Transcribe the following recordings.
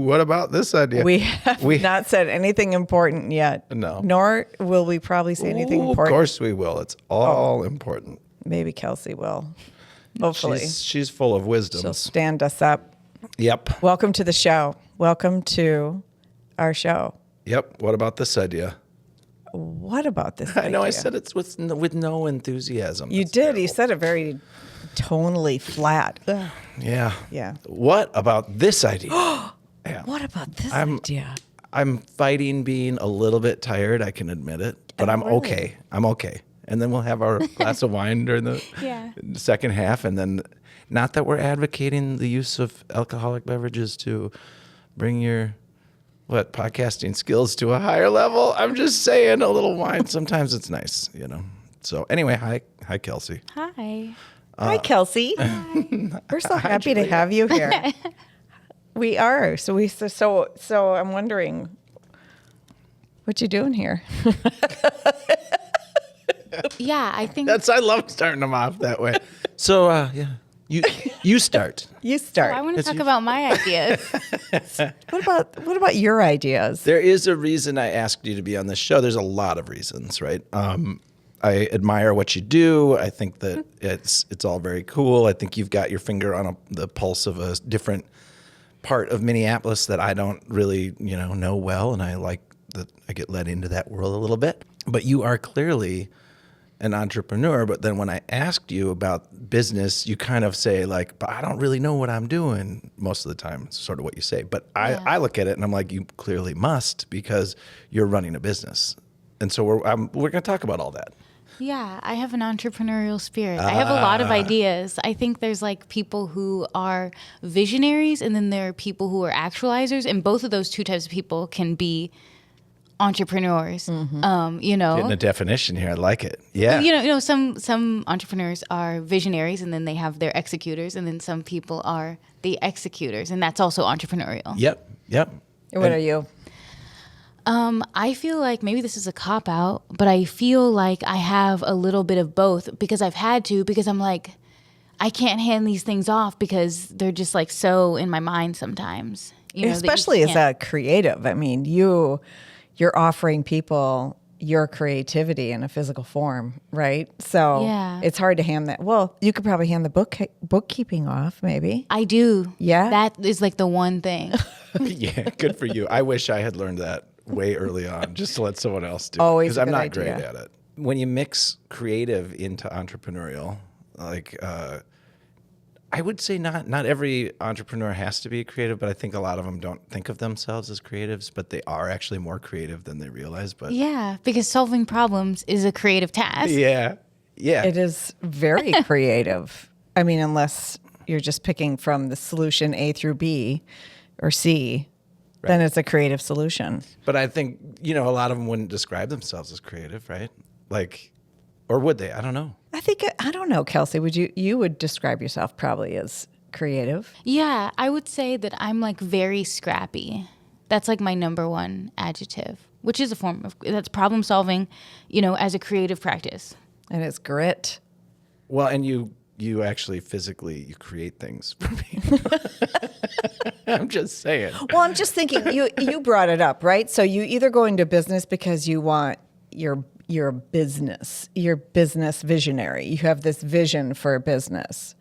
what about this idea? We have not said anything important yet. No. Nor will we probably say anything important. Of course we will. It's all important. Maybe Kelsi will. Hopefully. She's full of wisdom. She'll stand us up. Yep. Welcome to the show. Welcome to our show. Yep. What about this idea? What about this I know I idea? said it's with no enthusiasm. You That's did. terrible. You said it very tonally flat. Ugh. Yeah. Yeah. What about this idea? Yeah. What about this I'm- idea? I'm fighting being a little bit tired. I can admit it, but I'm really? okay. I'm okay. And then we'll have our glass of wine during the second half. And then, not that we're advocating the use of alcoholic beverages to bring your podcasting skills to a higher level. I'm just saying, a little wine sometimes it's nice, So anyway, hi Kelsi. Hi. Hi, Kelsi. We're so happy to have you here. We are. So I'm wondering, what you doing here? Yeah, I think I love starting them off that way. So you start. You start. I want to talk about my ideas. What about your ideas? There is a reason I asked you to be on this show. There's a lot of reasons, right? I admire what you do. I think that it's all very cool. I think you've got your finger on the pulse of a different part of Minneapolis that I don't really, know well, and I like that I get led into that world a little bit. But you are clearly an entrepreneur. But then when I asked you about business, you kind of say like, "But I don't really know what I'm doing." Most of the time, it's sort of what you say. But I look at it and I'm like, you clearly must, because you're running a business. And so we're going to talk about all that. Yeah, I have an entrepreneurial spirit. I have a lot of ideas. I think there's like people who are visionaries, and then there are people who are actualizers, and both of those two types of people can be entrepreneurs. Getting a definition here, I like it. Yeah. Some entrepreneurs are visionaries, and then they have their executors, and then some people are the executors, and that's also entrepreneurial. Yep. What are you? I feel like maybe this is a cop-out, but I feel like I have a little bit of both because I've had to, because I'm like, I can't hand these things off because they're just like so in my mind sometimes. Especially as a creative. I mean, you're offering people your creativity in a physical form, right? So it's hard to hand that. Well, you could probably hand the bookkeeping off, maybe. I do. Yeah? That is like the one thing. Yeah, good for you. I wish I had learned that way early on, just to let someone else do it. Always because a I'm good not idea. great at it. When you mix creative into entrepreneurial, like I would say not every entrepreneur has to be creative, but I think a lot of them don't think of themselves as creatives, but they are actually more creative than they realize. But Yeah, because solving problems is a creative task. yeah. It is very creative. I mean, unless you're just picking from the solution A through B or C, then it's a creative solution. But I think, a lot of them wouldn't describe themselves as creative, right? Like, or would they? I don't know. I don't know, Kelsi, you would describe yourself probably as creative. Yeah, I would say that I'm like very scrappy. That's like my number one adjective, which is a form of, that's problem solving, as a creative practice. And it's grit. Well, and you actually physically, you create things for me. I'm just saying. Well, I'm just thinking, you brought it up, right? So you either go into business because you want your business visionary. You have this vision for a business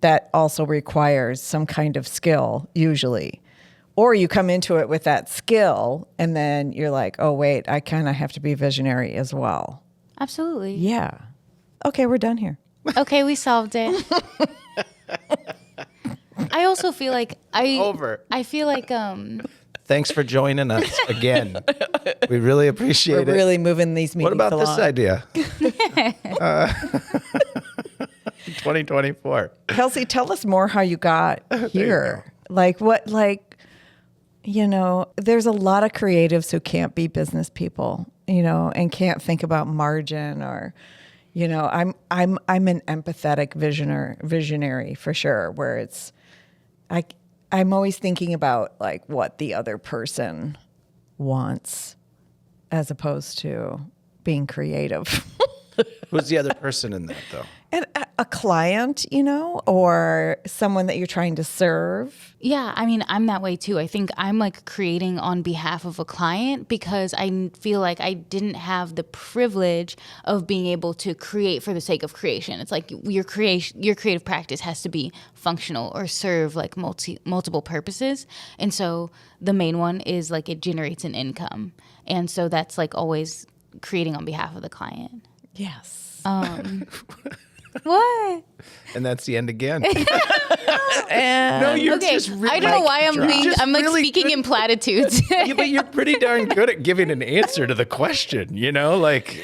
that also requires some kind of skill, usually. Or you come into it with that skill, and then you're like, oh, wait, I kind of have to be visionary as well. Absolutely. Yeah. Okay, we're done here. Okay, we solved it. I also feel like Over. I feel like Thanks for joining us again. We really appreciate it. We're really moving these meetings What about along. this idea? 2024. Kelsi, tell us more how you got here. There's a lot of creatives who can't be business people, and can't think about margin or, I'm an empathetic visionary for sure, where it's, I'm always thinking about like what the other person wants as opposed to being creative. Who's the other person in that, though? And a client, or someone that you're trying to serve? Yeah, I mean, I'm that way too. I think I'm like creating on behalf of a client because I feel like I didn't have the privilege of being able to create for the sake of creation. It's like your creative practice has to be functional or serve like multiple purposes. And so the main one is like it generates an income. And so that's like always creating on behalf of the client. Yes. What? And that's the end again. And No, you're Okay, just I don't know why I'm like really speaking good. in platitudes. Yeah, but you're pretty darn good at giving an answer to the question, like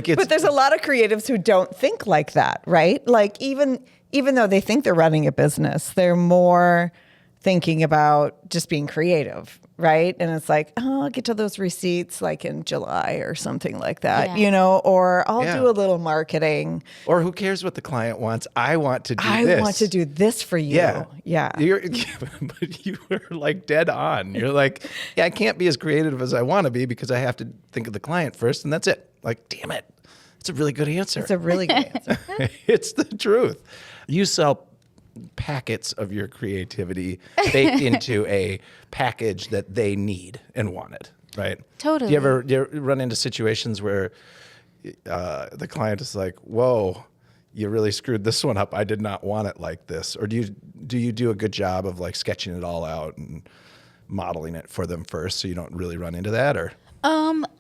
it's But there's a lot of creatives who don't think like that, right? Like even though they think they're running a business, they're more thinking about just being creative, right? And it's like, oh, I'll get to those receipts like in July or something like that, Yeah. or I'll Yeah. do a little marketing. or who cares what the client wants? I want to do I this. want to do this for you. Yeah. Yeah. But you were like dead on. You're like, yeah, I can't be as creative as I want to be because I have to think of the client first, and that's it. Like, damn it. It's a really good answer. It's a really good answer. It's the truth. You sell packets of your creativity baked into a package that they need and want it, right? Totally. Do you ever run into situations where the client is like, whoa, you really screwed this one up. I did not want it like this. Or do you do a good job of like sketching it all out and modeling it for them first so you don't really run into that? Or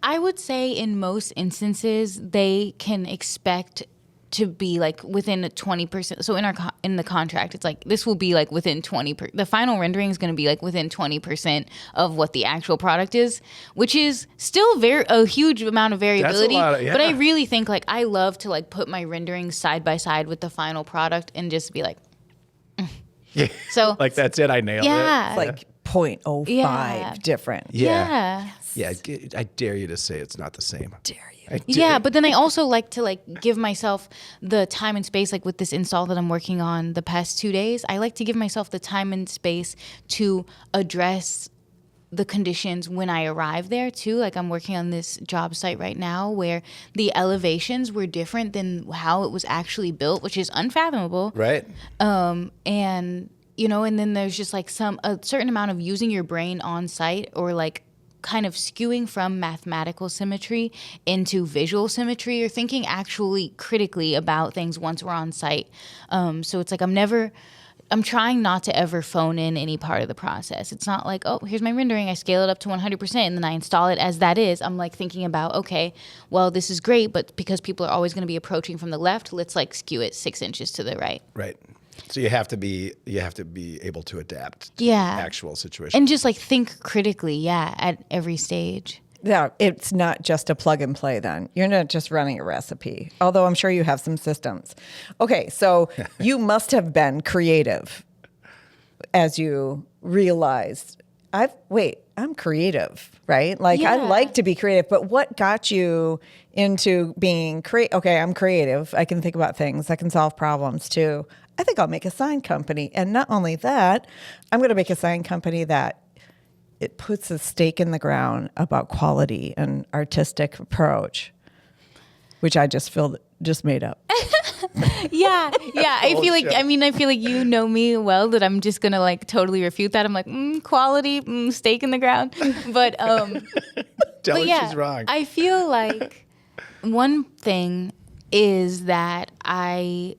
I would say in most instances they can expect to be like within 20%. So in the contract, it's like this will be like within 20%. The final rendering is going to be like within 20% of what the actual product is, which is still a huge amount of variability. Yeah. But I really think like I love to like put my renderings side by side with the final product and just be like, yeah, so like that's it. I nailed Yeah. it. Like 0.05 Yeah. different. yeah. Yeah, I dare you to say it's not the same. Dare you? I dare Yeah, but then I also like to like give myself the time and space, like with this install that I'm working on the past 2 days. I like to give myself the time and space to address the conditions when I arrive there too. Like I'm working on this job site right now where the elevations were different than how it was actually built, which is unfathomable. Right? And and then there's just like a certain amount of using your brain on site or like kind of skewing from mathematical symmetry into visual symmetry or thinking actually critically about things once we're on site. So it's like I'm trying not to ever phone in any part of the process. It's not like, oh, here's my rendering. I scale it up to 100% and then I install it as that is. I'm like thinking about, okay, well, this is great, but because people are always going to be approaching from the left, let's like skew it 6 inches to the right. Right. So you have to be able to adapt to Yeah. actual situations. And just like think critically, at every stage. Yeah, it's not just a plug and play then. You're not just running a recipe, although I'm sure you have some systems. Okay, so you must have been creative as you realized, I'm creative, right? Like I Yeah. like to be creative, but what got you into being creative? Okay, I'm creative. I can think about things. I can solve problems too. I think I'll make a sign company. And not only that, I'm going to make a sign company that it puts a stake in the ground about quality and artistic approach, which I just made up. Yeah. I feel like, shit. I feel like you know me well that I'm just going to like totally refute that. I'm like, quality, stake in the ground. But, Tell but her yeah, she's wrong. I feel like one thing is that I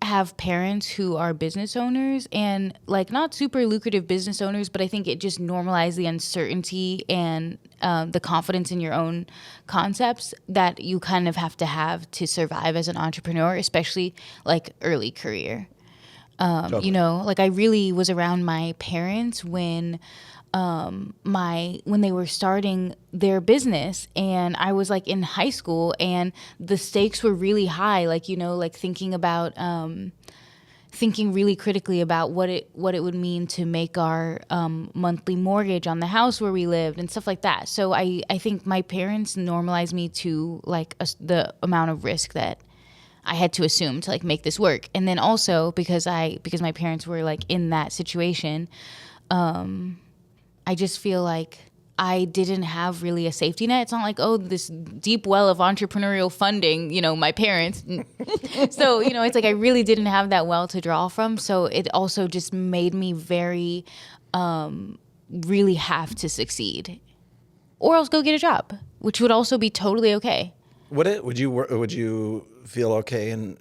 have parents who are business owners and like not super lucrative business owners, but I think it just normalized the uncertainty and the confidence in your own concepts that you kind of have to survive as an entrepreneur, especially like early career. Totally. Like I really was around my parents when when they were starting their business and I was like in high school and the stakes were really high, like like thinking really critically about what it would mean to make our monthly mortgage on the house where we lived and stuff like that. So I think my parents normalized me to like the amount of risk that I had to assume to like make this work. And then also because my parents were like in that situation, I just feel like I didn't have really a safety net. It's not like, oh, this deep well of entrepreneurial funding, my parents. So, it's like I really didn't have that well to draw from. So it also just made me very, really have to succeed or else go get a job, which would also be totally okay. Would you feel okay in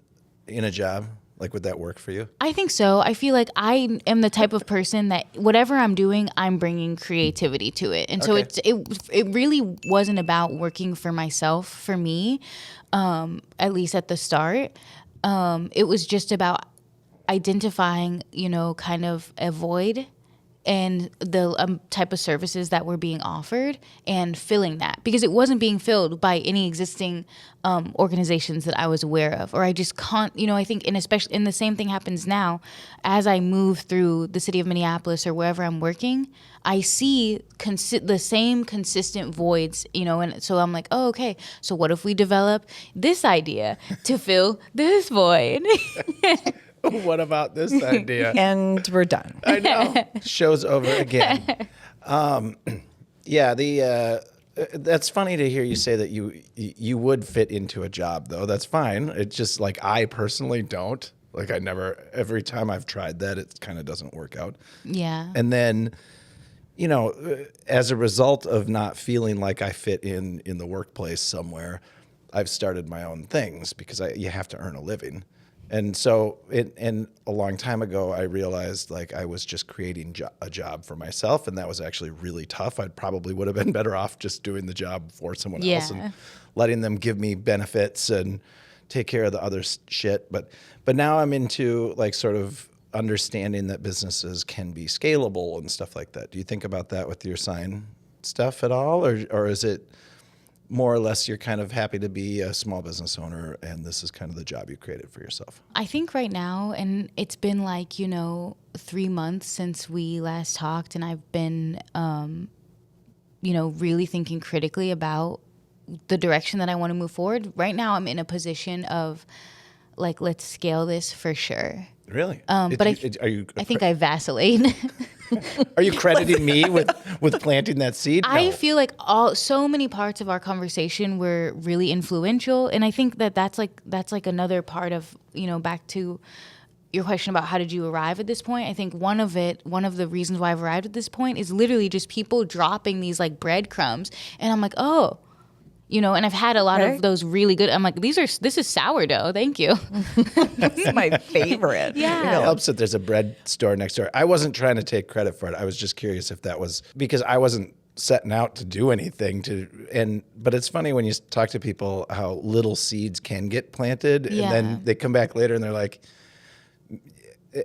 a job? Like, would that work for you? I think so. I feel like I am the type of person that whatever I'm doing, I'm bringing creativity to it. And so it really wasn't about working for myself, for me, at least at the start. It was just about identifying, kind of a void and the type of services that were being offered and filling that, because it wasn't being filled by any existing organizations that I was aware of, or I just can't, I think, and especially, and the same thing happens now as I move through the city of Minneapolis or wherever I'm working, I see the same consistent voids, and so I'm like, oh, okay, so what if we develop this idea to fill this void? What about this idea? And we're done. I know. Show's over again. That's funny to hear you say that you would fit into a job, though. That's fine. It's just like I personally don't. Like every time I've tried that, it kind of doesn't work out. Yeah. And then, as a result of not feeling like I fit in the workplace somewhere, I've started my own things because you have to earn a living. And so, and a long time ago, I realized like I was just creating a job for myself, and that was actually really tough. I probably would have been better off just doing the job for someone else and letting them give me benefits and take care of the other shit. But now I'm into like sort of understanding that businesses can be scalable and stuff like that. Do you think about that with your sign stuff at all, or is it more or less you're kind of happy to be a small business owner and this is kind of the job you created for yourself? I think right now, and it's been like, 3 months since we last talked, and I've been, really thinking critically about the direction that I want to move forward. Right now, I'm in a position of like, let's scale this for sure. Really? But I think I vacillate. Are you crediting me with planting that seed? No. I feel like so many parts of our conversation were really influential, and I think that's like another part of, back to your question about how did you arrive at this point. I think one of the reasons why I've arrived at this point is literally just people dropping these like breadcrumbs, and I'm like, oh. And I've had a lot of those really good. I'm like, this is sourdough. Thank you. This is my favorite. Yeah. It helps that there's a bread store next door. I wasn't trying to take credit for it. I was just curious if that was because I wasn't setting out to do anything but it's funny when you talk to people how little seeds can get planted and then they come back later and they're like,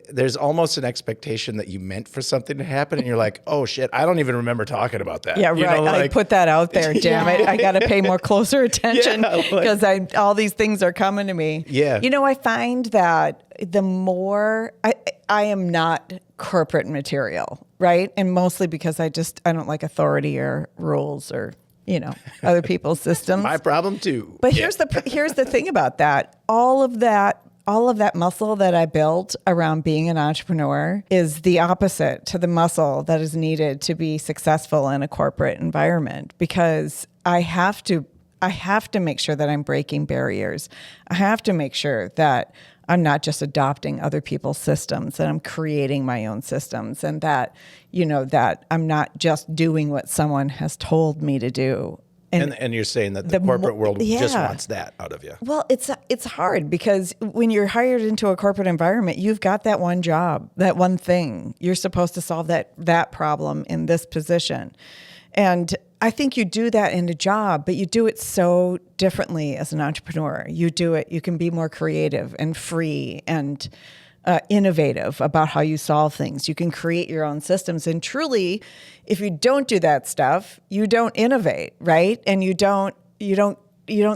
there's almost an expectation that you meant for something to happen, and you're like, oh shit, I don't even remember talking about that. Yeah, right. I put that out there, damn it. I got to pay more closer attention because all these things are coming to me. Yeah. I find that the more I am not corporate material, right? And mostly because I don't like authority or rules or other people's systems. My problem too. But here's the thing about that. All of that muscle that I built around being an entrepreneur is the opposite to the muscle that is needed to be successful in a corporate environment, because I have to make sure that I'm breaking barriers. I have to make sure that I'm not just adopting other people's systems, that I'm creating my own systems, and that, that I'm not just doing what someone has told me to do. And you're saying that the corporate world just wants that out of you. Well, it's hard because when you're hired into a corporate environment, you've got that one job, that one thing. You're supposed to solve that problem in this position. And I think you do that in a job, but you do it so differently as an entrepreneur. You can be more creative and free and innovative about how you solve things. You can create your own systems. And truly, if you don't do that stuff, you don't innovate, right? And you don't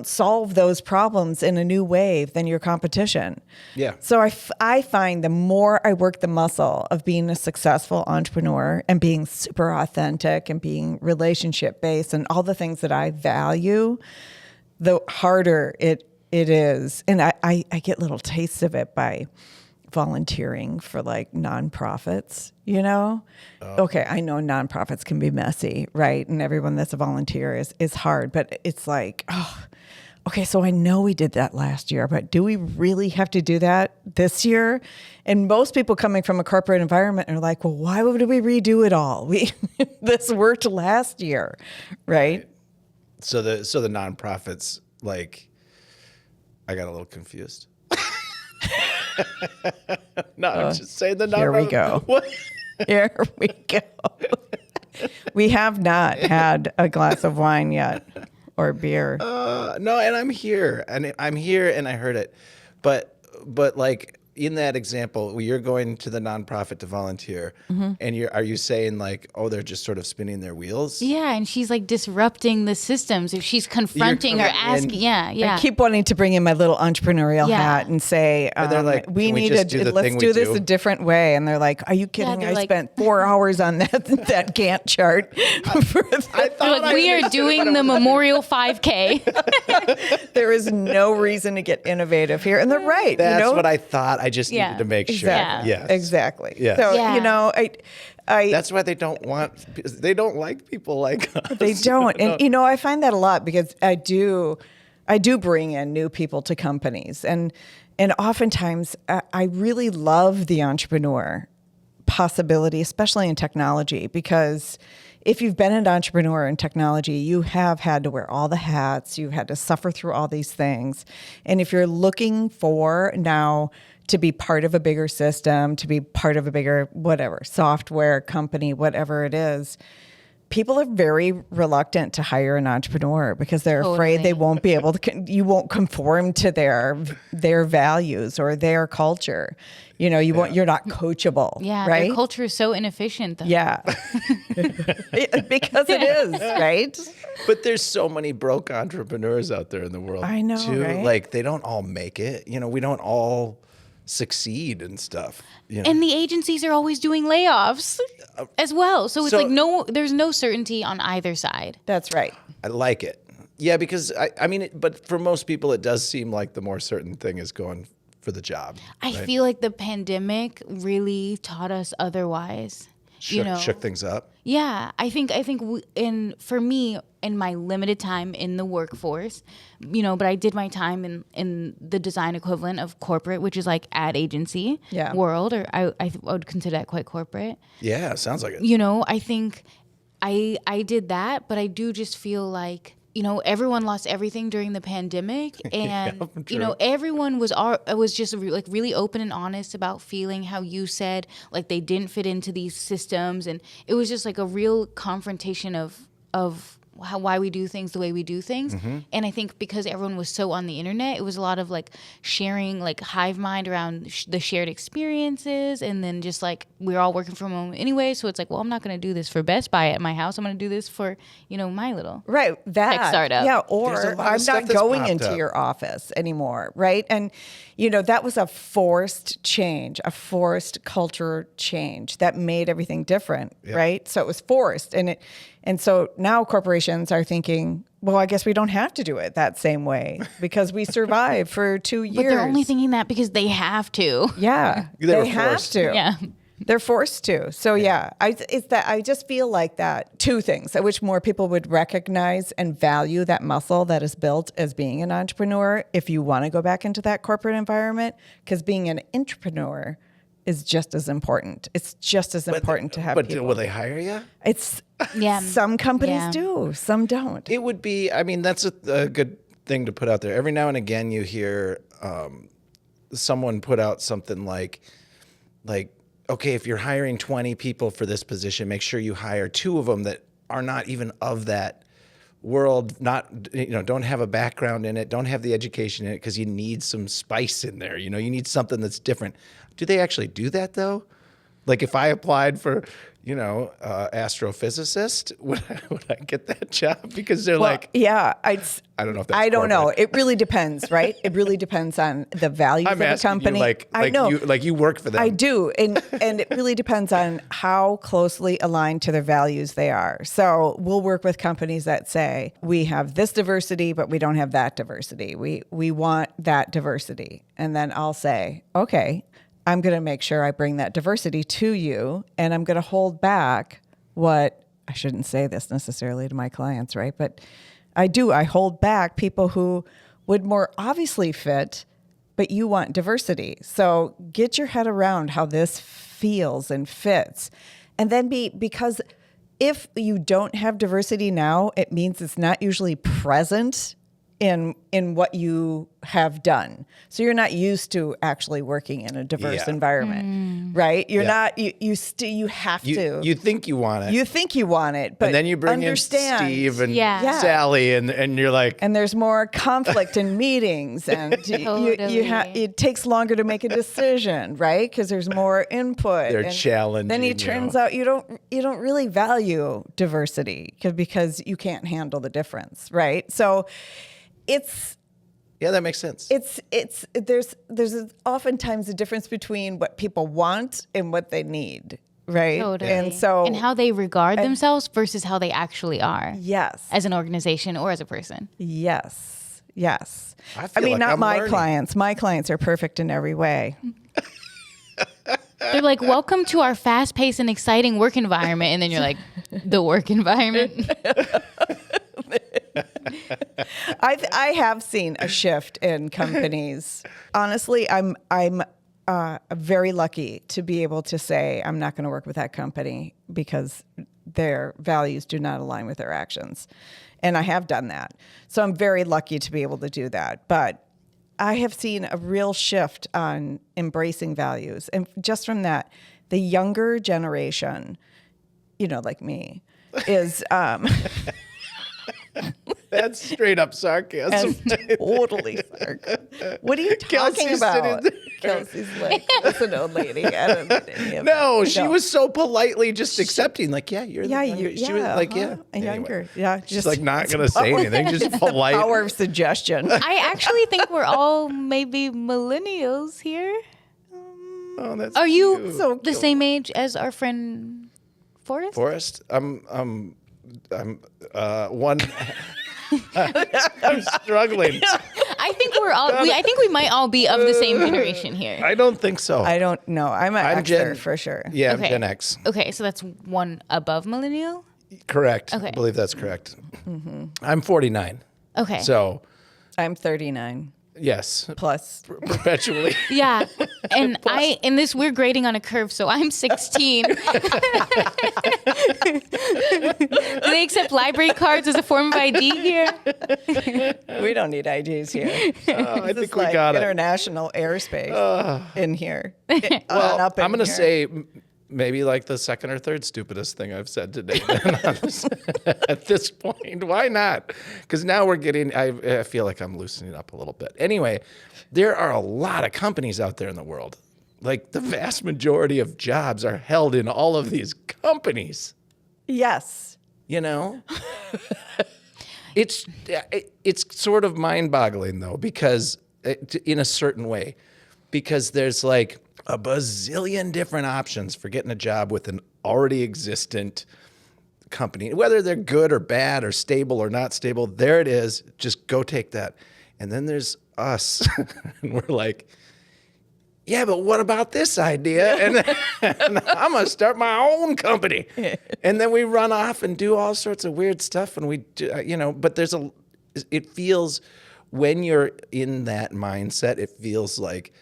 solve those problems in a new way than your competition. Yeah. So I find the more I work the muscle of being a successful entrepreneur and being super authentic and being relationship based and all the things that I value, the harder it is. And I get little tastes of it by volunteering for like nonprofits, you know? Okay, I know nonprofits can be messy, right? And everyone that's a volunteer is hard, but it's like, oh, okay, so I know we did that last year, but do we really have to do that this year? And most people coming from a corporate environment are like, well, why would we redo it all? This worked last year, right? So the nonprofits, like, I got a little confused. No, I'm just saying the nonprofit. Here we go. What? Here we go. We have not had a glass of wine yet or beer. No, and I'm here, and I heard it, but like in that example, you're going to the nonprofit to volunteer, and are you saying like, oh, they're just sort of spinning their wheels? Yeah, and she's like disrupting the systems. If she's confronting or asking, I keep wanting to bring in my little entrepreneurial Yeah. hat and say, they're like, we "Can we need just to do the let's thing we do this do?" a different way. And they're like, are you kidding? they're I like- spent 4 hours on that Gantt chart. They're like, we are doing the Memorial 5K. There is no reason to get innovative here. And they're right. That's you know? what I thought. I just Yeah. needed to make sure. Exactly. Yes. Exactly. Yeah. So, Yeah. you know, I That's why they don't like people like us. they don't. And, you know, I find that a lot because I do bring in new people to companies. And oftentimes I really love the entrepreneur possibility, especially in technology, because if you've been an entrepreneur in technology, you have had to wear all the hats. You've had to suffer through all these things. And if you're looking for now to be part of a bigger system, to be part of a bigger whatever, software company, whatever it is, people are very reluctant to hire an entrepreneur because they're afraid they won't be able to, you won't conform to their values or their culture. You know, you're not coachable. Yeah, right? their culture is so inefficient. Though. Yeah. Because it is, right? But there's so many broke entrepreneurs out there in the world. I know, too. right? Like they don't all make it. You know, we don't all succeed and stuff. You know? And the agencies are always doing layoffs as well. So it's So- like there's no certainty on either side. That's right. I like it. Yeah, because I mean, but for most people, it does seem like the more certain thing is going for the job. I right? feel like the pandemic really taught us otherwise. Shook things up. Yeah, I think for me in my limited time in the workforce, but I did my time in the design equivalent of corporate, which is like ad agency world, or I would consider that quite corporate. Yeah, sounds like it. I think I did that, but I do just feel like everyone lost everything during the pandemic, and true. everyone was just like really open and honest about feeling how you said like they didn't fit into these systems, and it was just like a real confrontation of why we do things the way we do things. And I think because everyone was so on the internet, it was a lot of like sharing like hive mind around the shared experiences, and then just like we're all working from home anyway, so it's like, well, I'm not going to do this for Best Buy at my house. I'm going to do this for my little tech startup. Yeah, There's a or lot of I'm stuff not that's going popped into up. your office anymore, right? And that was a forced change, a forced culture change that made everything different, right? So it was forced, and so now corporations are thinking, well, I guess we don't have to do it that same way because we survived for 2 years. But they're only thinking that because they have to. Yeah, They were they have forced. to. Yeah. They're forced to. So I just feel like that two things. I wish more people would recognize and value that muscle that is built as being an entrepreneur if you want to go back into that corporate environment, because being an entrepreneur is just as important. It's just as important to have But people. will they hire you? It's Yeah. some companies Yeah. do, some don't. It would be. I mean, that's a good thing to put out there. Every now and again, you hear someone put out something like, okay, if you're hiring 20 people for this position, make sure you hire 2 of them that are not even of that world, don't have a background in it, don't have the education in it, because you need some spice in there. You need something that's different. Do they actually do that though? Like if I applied for, astrophysicist, would I get that job? Because they're like, yeah, I don't know if that's I don't know. corporate. It really depends, right? It really depends on the values I'm of the asking company. you I know. you work for them. I do. And it really depends on how closely aligned to their values they are. So we'll work with companies that say, we have this diversity, but we don't have that diversity. We want that diversity. And then I'll say, okay, I'm going to make sure I bring that diversity to you, and I'm going to hold back what I shouldn't say this necessarily to my clients, right? But I hold back people who would more obviously fit, but you want diversity. So get your head around how this feels and fits. And then because if you don't have diversity now, it means it's not usually present in what you have done. So you're not used to actually working in a diverse environment, right? You're not, you have to. You think you want it. You think you want it, but and then you bring understand. in Steve and Yeah. Sally, and you're like, And there's more conflict in meetings, and it takes longer to make a decision, right? Because there's more input. They're and challenging Then it turns you. out you don't really value diversity because you can't handle the difference, right? So yeah, that makes sense. there's oftentimes a difference between what people want and what they need, right? Totally. And how they regard themselves versus how they actually are. yes, As an organization or as a person. yes. I feel mean, like not I'm my learning. clients. My clients are perfect in every way. They're like, welcome to our fast-paced and exciting work environment. And then you're like, the work environment? I have seen a shift in companies. Honestly, I'm very lucky to be able to say I'm not going to work with that company because their values do not align with their actions. And I have done that. So I'm very lucky to be able to do that. But I have seen a real shift on embracing values. And just from that, the younger generation, like me, is That's straight up sarcasm. totally sarcastic. What are you talking Kelsey's about? sitting Kelsey's like, listen, old lady. I don't need any of No, that. she was so politely just accepting, like, yeah, you're the younger. She was like, yeah. Anyway. younger. Yeah, She's like not going to say anything, just polite. Power of suggestion. I actually think we're all maybe millennials here. Oh, that's Are you cute. So the cute. same age as our friend Forrest? Forrest? I'm one. I'm struggling. I think we're all. I think we might all be of the same generation here. I don't think so. I don't know. I'm an I'm Xer Gen- for sure. Yeah, I'm Okay. Gen X. Okay, so that's one above millennial. Correct. Okay. I believe that's correct. I'm 49. Okay. So, I'm 39 yes, plus. perpetually. Yeah, and we're grading on a curve, so I'm 16. Do they accept library cards as a form of ID here? We don't need IDs here. I think we Like got it. international airspace in here. Well, up in I'm going to here. say maybe like the second or third stupidest thing I've said today. At this point, why not? Because now we're getting. I feel like I'm loosening up a little bit. Anyway, there are a lot of companies out there in the world. Like the vast majority of jobs are held in all of these companies. Yes. You know, it's sort of mind-boggling though, because in a certain way, because there's like a bazillion different options for getting a job with an already existent company, whether they're good or bad or stable or not stable. There it is. Just go take that. And then there's us, and we're like, yeah, but what about this idea? And I'm going to start my own company. And then we run off and do all sorts of weird stuff. And we do, but it feels, when you're in that mindset, it feels like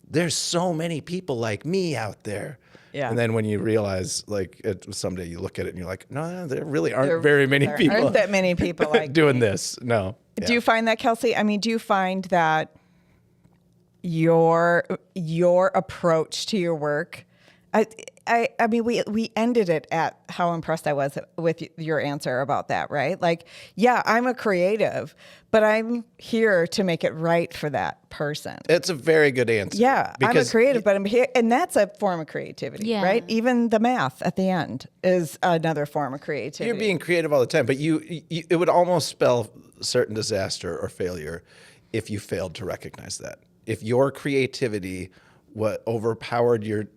there's so many people like me out there. Yeah. And then when you realize, like, someday you look at it and you're like, no, there really aren't very many There people aren't that many people like doing this. No. Do you find that, Kelsi? I mean, do you find that your approach to your work? I mean, we ended it at how impressed I was with your answer about that, right? Like, yeah, I'm a creative, but I'm here to make it right for that person. It's a very good answer. Yeah, I'm a because creative, but I'm here, and that's a form of creativity, Yeah. right? Even the math at the end is another form of creativity. You're being creative all the time, but it would almost spell certain disaster or failure if you failed to recognize that. If your creativity overpowered your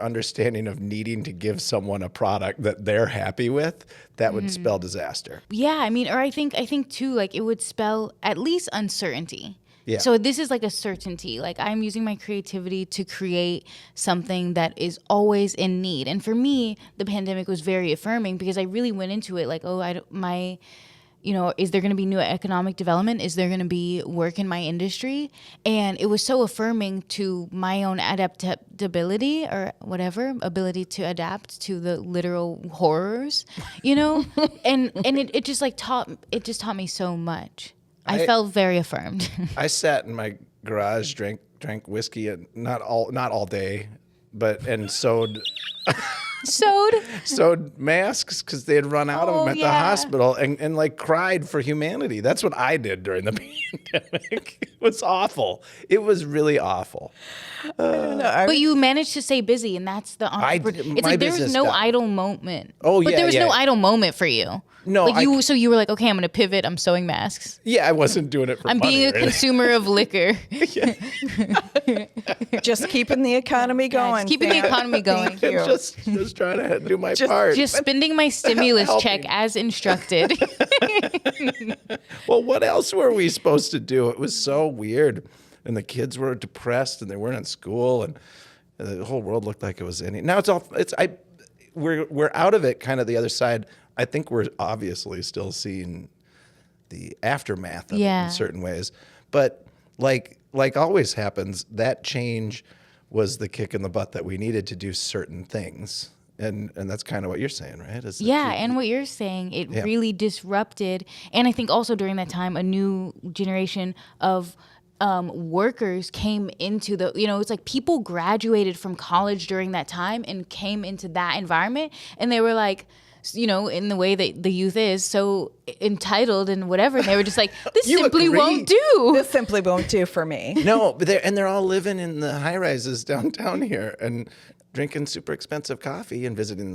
understanding of needing to give someone a product that they're happy with, that would spell disaster. Yeah, I mean, or I think too, like it would spell at least uncertainty. Yeah. So this is like a certainty. Like I'm using my creativity to create something that is always in need. And for me, the pandemic was very affirming because I really went into it like, oh, is there going to be new economic development? Is there going to be work in my industry? And it was so affirming to my own adaptability or whatever, ability to adapt to the literal horrors, and it just like taught me so much. I felt very affirmed. I sat in my garage, drank whiskey, and not all day, and sewed masks because they had run out of them at the hospital, and like cried for humanity. That's what I did during the pandemic. It was awful. It was really awful. But you managed to stay busy, and that's the it's like there's no idle moment. Oh, but yeah, there was yeah. no idle moment for you. No, like so you were like, okay, I'm gonna pivot. I'm sewing masks. Yeah, I wasn't doing it for I'm money being a or anything. consumer of liquor. Just keeping the economy going. Keeping the economy going. Thank you. Just trying to do my part. Just spending my stimulus Help check me. as instructed. Well, what else were we supposed to do? It was so weird. And the kids were depressed and they weren't in school and the whole world looked like it was ending. Now we're out of it, kind of the other side. I think we're obviously still seeing the aftermath of it in certain ways. But like always happens, that change was the kick in the butt that we needed to do certain things. And that's kind of what you're saying, right? And what you're saying, it really disrupted. And I think also during that time, a new generation of workers came into it's like people graduated from college during that time and came into that environment. And they were like, in the way that the youth is so entitled and whatever. And they were just like, this simply won't do. This simply won't do for me. No, but they're all living in the high rises downtown here and drinking super expensive coffee and visiting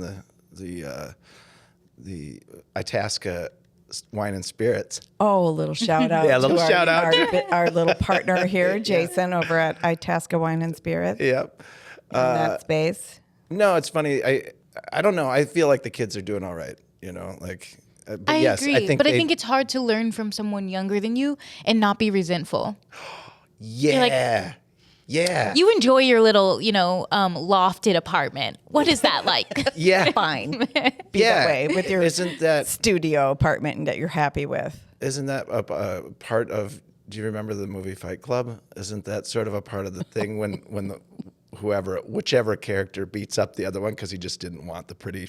the Itasca Wine and Spirits. Oh, a little shout out. Yeah, a little shout out. Our little partner here, Jason, over at Itasca Wine and Spirits. Yep. In that space. No, it's funny. I don't know. I feel like the kids are doing all right. But I yes, agree. I think I think it's hard to learn from someone younger than you and not be resentful. Yeah. Yeah. You enjoy your little, lofted apartment. What is that like? Yeah. Fine. Be that way with your studio apartment that you're happy with. Isn't that a part of, do you remember the movie Fight Club? Isn't that sort of a part of the thing when whichever character beats up the other one because he just didn't want the pretty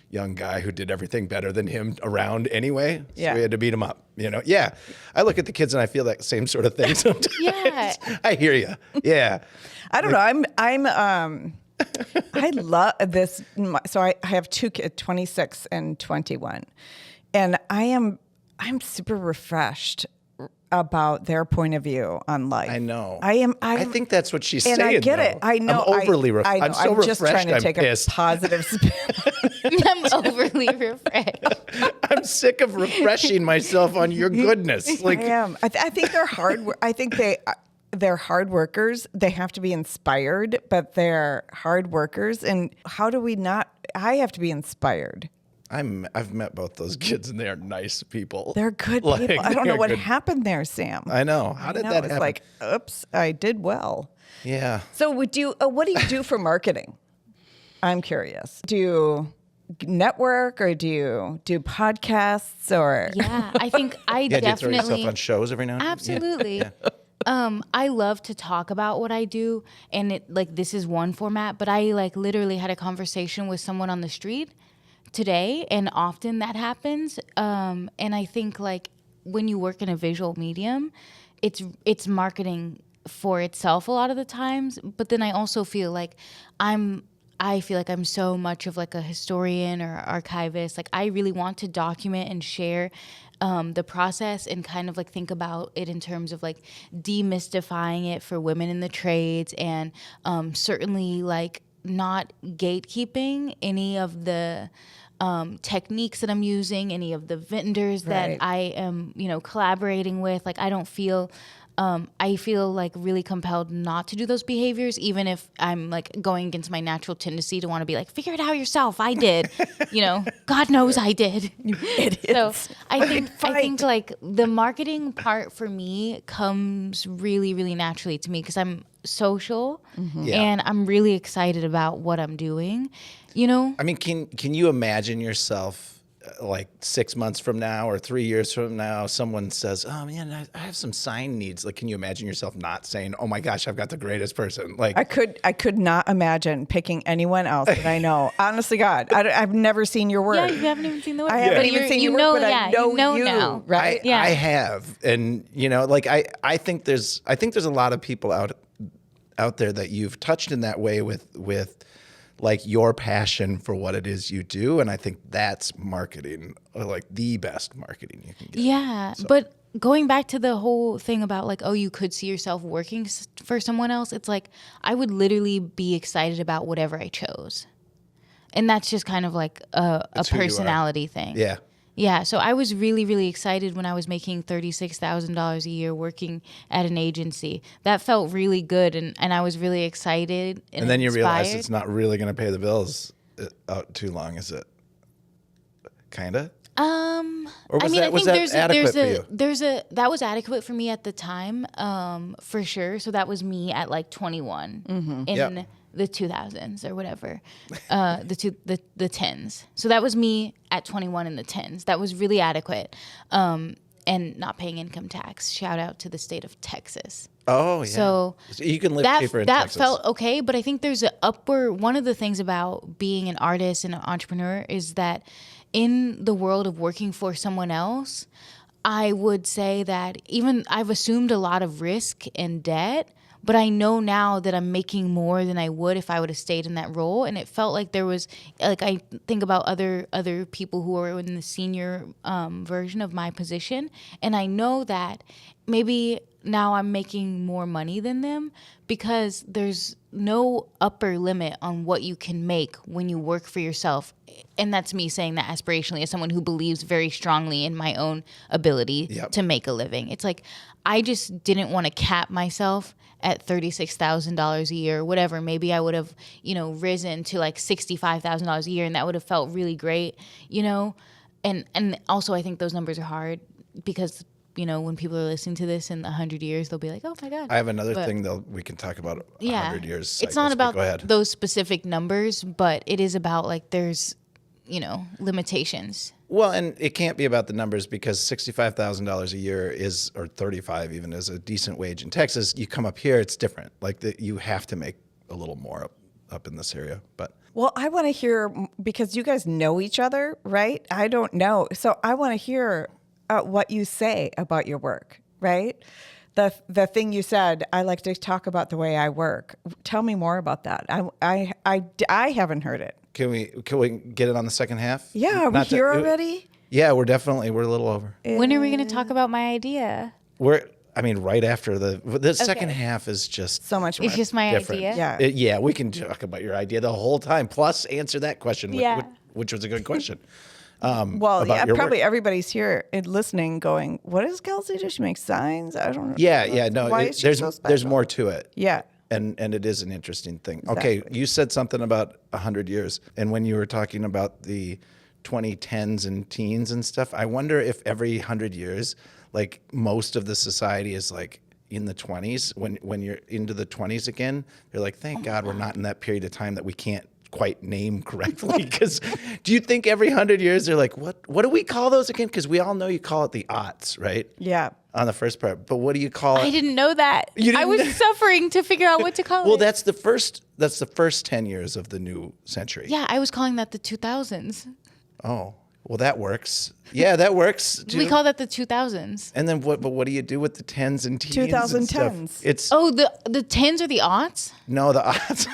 young guy who did everything better than him around anyway. So we had to beat him up, Yeah. I look at the kids and I feel that same sort of thing sometimes. Yeah. I hear you. Yeah. I don't know. I love this. So I have two kids, 26 and 21. And I'm super refreshed about their point of view on life. I know. I think that's what she's and saying. I get it. I know. I'm overly refreshed. I'm so I'm just refreshed. trying to take pissed. a positive spin. I'm overly refreshed. I'm sick of refreshing myself on your goodness. I am. I think they're hard. I think they're hard workers. They have to be inspired, but they're hard workers. And how do we not? I have to be inspired. I've met both those kids and they are nice people. They're good people. I don't know what happened there, Sam. I know. How did that happen? It's like, oops, I did well. Yeah. So what do you do for marketing? I'm curious. Do you network or do you do podcasts or? Yeah, I think I Do you throw definitely yourself on shows every now and then? Absolutely. Yeah. I love to talk about what I do, and this is one format, but I literally had a conversation with someone on the street today, and often that happens. And I think when you work in a visual medium, it's marketing for itself a lot of the times. But then I also feel like I'm so much of a historian or archivist. I really want to document and share the process and kind of think about it in terms of demystifying it for women in the trades, and certainly not gatekeeping any of the techniques that I'm using, any of the vendors that I am, collaborating with. I don't feel I feel like really compelled not to do those behaviors, even if I'm like going against my natural tendency to want to be like, figure it out yourself. I did, God knows I did. You idiots. So I think like the marketing part for me comes really, really naturally to me because I'm social and I'm really excited about what I'm doing, I mean, can you imagine yourself like 6 months from now or 3 years from now, someone says, "Oh man, I have some sign needs." Like, can you imagine yourself not saying, "Oh my gosh, I've got the greatest person"? Like, I could not imagine picking anyone else that I know. Honestly, God, I've never seen your work. Yeah, you haven't even seen the work. I haven't But even you're- seen you your know, work, but yeah, I know you know you, now. right? Yeah. I have, and like I think there's a lot of people out there that you've touched in that way with like your passion for what it is you do, and I think that's marketing, or like the best marketing you can get. Yeah, but going back to the whole thing about like, oh, you could see yourself working for someone else. It's like I would literally be excited about whatever I chose, and that's just kind of like a who you are. personality thing. Yeah. Yeah, so I was really, really excited when I was making $36,000 a year working at an agency. That felt really good, and I was really excited. And then you realize inspired. it's not really going to pay the bills out too long, is it? Kinda. Or was I was think that adequate for you? that was adequate for me at the time, for sure. So that was me at like 21 in Yep. the 2000s or whatever, the tens. So that was me at 21 in the tens. That was really adequate, and not paying income tax. Shout out to the state of Texas. Oh, yeah. So you can live that cheaper in that Texas. felt okay, but I think there's an upward. One of the things about being an artist and an entrepreneur is that in the world of working for someone else, I would say that even I've assumed a lot of risk and debt, but I know now that I'm making more than I would if I would have stayed in that role. And it felt like there was, like, I think about other people who are in the senior version of my position, and I know that maybe now I'm making more money than them because there's no upper limit on what you can make when you work for yourself. And that's me saying that aspirationally as someone who believes very strongly in my own ability Yep. to make a living. It's like I just didn't want to cap myself at $36,000 a year, whatever. Maybe I would have, risen to like $65,000 a year, and that would have felt really great, And also, I think those numbers are hard because when people are listening to this in 100 years, they'll be like, "Oh my God." I have another But- thing that we can talk about 100 Yeah, years. it's cycles, not but about go ahead. those specific numbers, but it is about like there's, limitations. Well, and it can't be about the numbers because $65,000 a year is, or 35 even, is a decent wage in Texas. You come up here, it's different. Like you have to make a little more up in this area. But Well, I want to hear, because you guys know each other, right? I don't know. So I want to hear what you say about your work, right? The thing you said, I like to talk about the way I work. Tell me more about that. I haven't heard it. can we get it on the second half? Yeah, are we Not to- here already? Yeah, we're a little over. When are we going to talk about my idea? Right after the second half is just So much more. It's just my different. idea. Yeah. Yeah, we can talk about your idea the whole time. Plus, answer that question, Yeah. which was a good question. Well, about yeah, your probably work. everybody's here and listening going, what does Kelsi do? She makes signs? I don't know. Yeah, no. Why is she there's so there's special? more to it. Yeah. And it is an interesting thing. Okay, Exactly. you said something about 100 years, and when you were talking about the 2010s and teens and stuff, I wonder if every 100 years, like most of the society is like in the 20s. When you're into the 20s again, they're like, thank God we're not in that period of time that we can't quite name correctly. Because do you think every 100 years they're like, what do we call those again? Because we all know you call it the aughts, right? Yeah. On the first part, but what do you call it? I didn't know that. You I didn't was know- suffering to figure out what to call Well, it. that's the first 10 years of the new century. Yeah, I was calling that the 2000s. Oh, well, that works. Yeah, that works. We too. call that the 2000s. And then what? But what do you do with the tens and teens? and stuff? 2010s. It's Oh, the tens or the aughts? no the odds.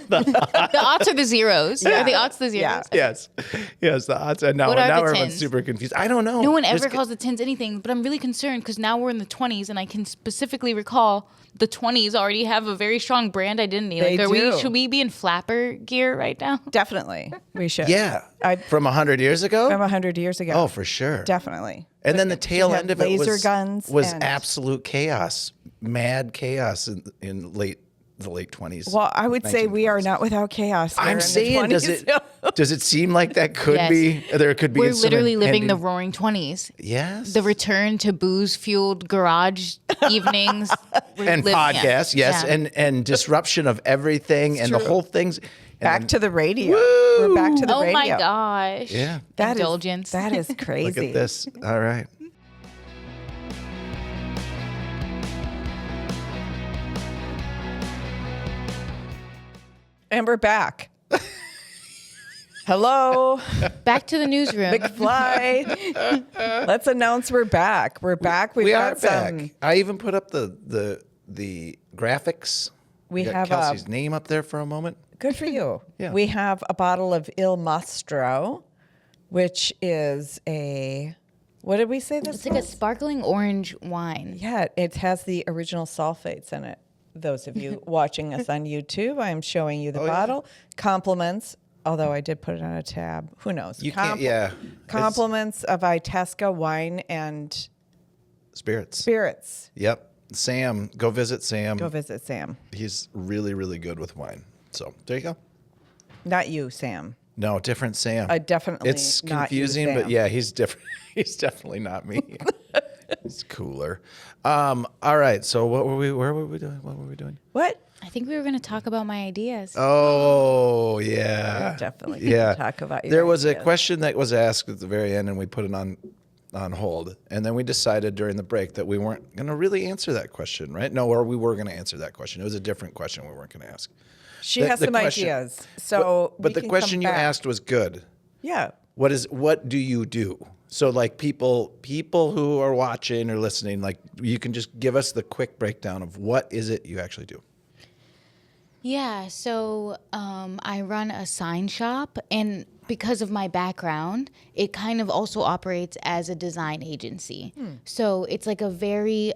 The aughts are the zeros. Yeah. Are the aughts the zeros? Yeah. Yes. Yes, the odds. And now, What are now the everyone's tens? super confused. I don't know. No one ever There's- calls the 10s anything, but I'm really concerned because now we're in the 20s, and I can specifically recall the 20s already have a very strong brand identity. They do. Should we be in flapper gear right now? Definitely, we should. Yeah. I, From 100 years ago? from 100 years ago. Oh, for sure. Definitely. And then the tail had end of it laser guns was and- absolute chaos, mad chaos in the late 20s. Well, I would say we are 1920s. not without chaos. here in I'm the saying, 20s. does it seem like that could Yes. be? There could be. We're some literally living the impending- roaring 20s. Yes. The return to booze-fueled garage evenings. We're and living- podcasts, yes, Yeah. and disruption of everything, and the true. whole thing's and Back then- to the radio. We're back to the Oh radio. my gosh. Yeah. That is- Indulgence. that is crazy. Look at this. All right. And we're back. Hello, Back to the newsroom. McFly. Let's announce we're back. We're back. We are got back. some. I even put up the graphics. We got have Kelsey's name up there for a moment. Good for you. Yeah. We have a bottle of Il Mastro, which is a. What did we say this It's like a was? sparkling orange wine. Yeah, it has the original sulfates in it. Those of you watching us on YouTube, I'm showing you the yeah. bottle. Compliments, although I did put it on a tab. Who knows? You can't. Yeah. Compliments of Itasca wine and It's spirits. spirits. Yep. Sam, go visit Sam. Go visit Sam. He's really, really good with wine. So there you go. Not you, Sam. No, different Sam. Definitely It's not you, confusing, but Sam. yeah, he's different. He's definitely not me. He's cooler. All right. So what were we? Where were we doing? What were we doing? What? I think we were going to talk about my ideas. Oh yeah, We're definitely yeah. gonna talk about your There was a ideas. question that was asked at the very end, and we put it on hold, and then we decided during the break that we weren't going to really answer that question, right? No, or we were going to answer that question. It was a different question we weren't going to ask. She The- has the some question- ideas. So, but we the can question come you back. asked was good. Yeah. What do you do? So like people who are watching or listening, like you can just give us the quick breakdown of what is it you actually do. Yeah, so I run a sign shop, and because of my background, it kind of also operates as a design agency. So it's like a very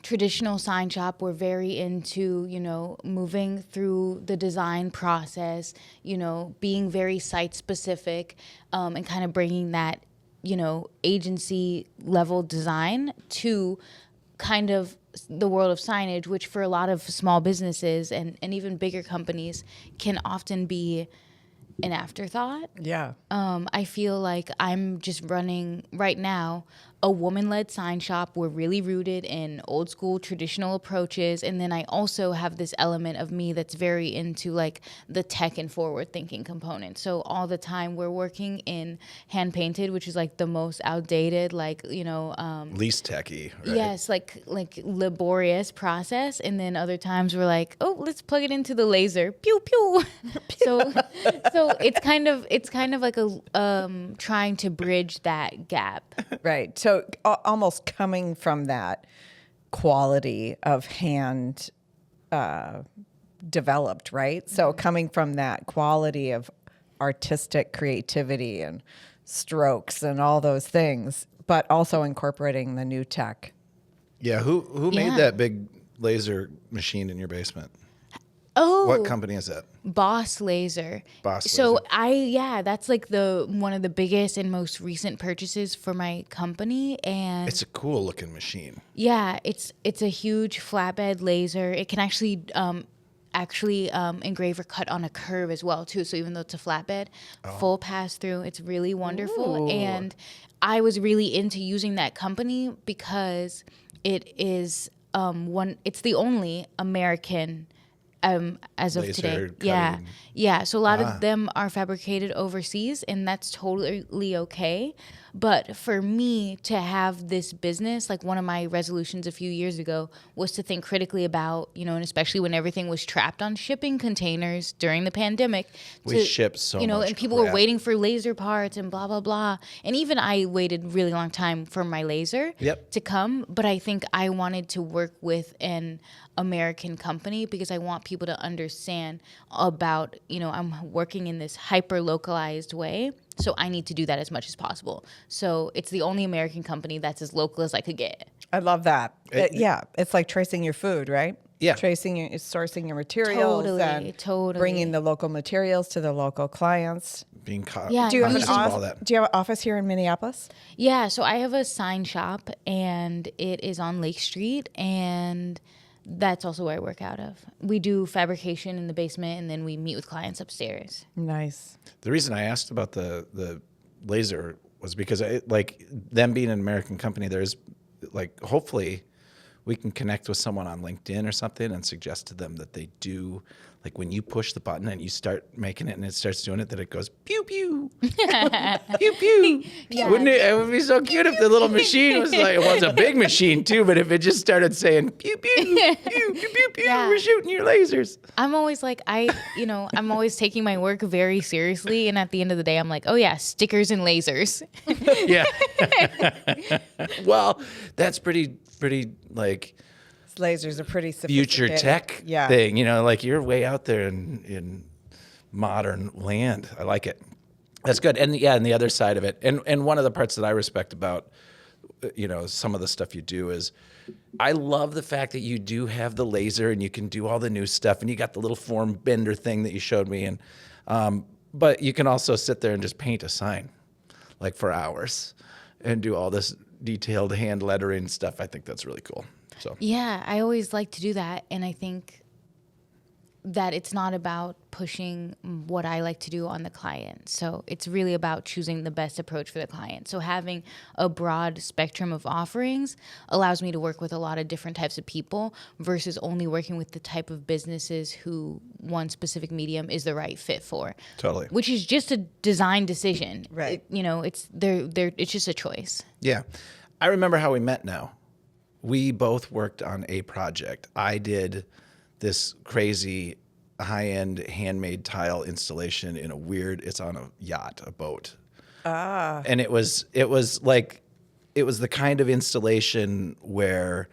traditional sign shop. We're very into, moving through the design process, being very site specific, and kind of bringing that, agency level design to kind of the world of signage, which for a lot of small businesses and even bigger companies can often be an afterthought. Yeah. I feel like I'm just running right now a woman-led sign shop. We're really rooted in old school traditional approaches, and then I also have this element of me that's very into like the tech and forward thinking component. So all the time we're working in hand painted, which is like the most outdated, like Least techie, right? yes, like laborious process, and then other times we're like, oh, let's plug it into the laser, pew pew. so it's kind of like a trying to bridge that gap. Right. So almost coming from that quality of hand developed, right? So coming from that quality of artistic creativity and strokes and all those things, but also incorporating the new tech. Yeah. Who Yeah. made that big laser machine in your basement? Oh, What company is that? Boss Laser. Boss So Laser. that's like one of the biggest and most recent purchases for my company, and It's a cool looking machine. yeah, it's a huge flatbed laser. It can actually engrave or cut on a curve as well too. So even though it's a flatbed, full pass through, it's really wonderful. Ooh. And I was really into using that company because it is it's the only American as of Laser today. cutting. Yeah. So a lot of them are fabricated overseas, and that's totally okay. But for me to have this business, like one of my resolutions a few years ago was to think critically about, and especially when everything was trapped on shipping containers during the pandemic. We shipped so much and people were crap. waiting for laser parts and blah, blah, blah. And even I waited a really long time for my laser Yep. to come. But I think I wanted to work with an American company because I want people to understand about, I'm working in this hyper localized way. So I need to do that as much as possible. So it's the only American company that's as local as I could get. I love that. Yeah, it's like tracing your food, right? Yeah. Sourcing your materials, Totally. bringing the local materials to the local clients. Being caught. Yeah, Do you have conscious of all that. Do you have an office here in Minneapolis? Yeah, so I have a sign shop, and it is on Lake Street, and that's also where I work out of. We do fabrication in the basement, and then we meet with clients upstairs. Nice. The reason I asked about the laser was because them being an American company, there's hopefully we can connect with someone on LinkedIn or something and suggest to them that they do, like when you push the button and you start making it and it starts doing it, that it goes pew pew, pew pew. Yeah. Wouldn't it? It would be so cute if the little machine was like, well, it's a big machine too, but if it just started saying pew pew pew pew pew pew, Yeah. we're shooting your lasers. I'm always like, I'm always taking my work very seriously, and at the end of the day, I'm like, oh yeah, stickers and lasers. Yeah. Well, that's pretty like Lasers are pretty future sophisticated. tech Yeah. thing, like you're way out there in modern land. I like it. That's good. And and the other side of it, and one of the parts that I respect about some of the stuff you do is I love the fact that you do have the laser and you can do all the new stuff, and you got the little form bender thing that you showed me, and but you can also sit there and just paint a sign like for hours and do all this detailed hand lettering stuff. I think that's really cool. So Yeah, I always like to do that, and I think that it's not about pushing what I like to do on the client. So it's really about choosing the best approach for the client. So having a broad spectrum of offerings allows me to work with a lot of different types of people versus only working with the type of businesses who one specific medium is the right fit for. Totally. Which is just a design decision. Right. It's just a choice. yeah, I remember how we met now. We both worked on a project. I did this crazy high-end handmade tile installation in it's on a yacht, a boat. And it was the kind of installation where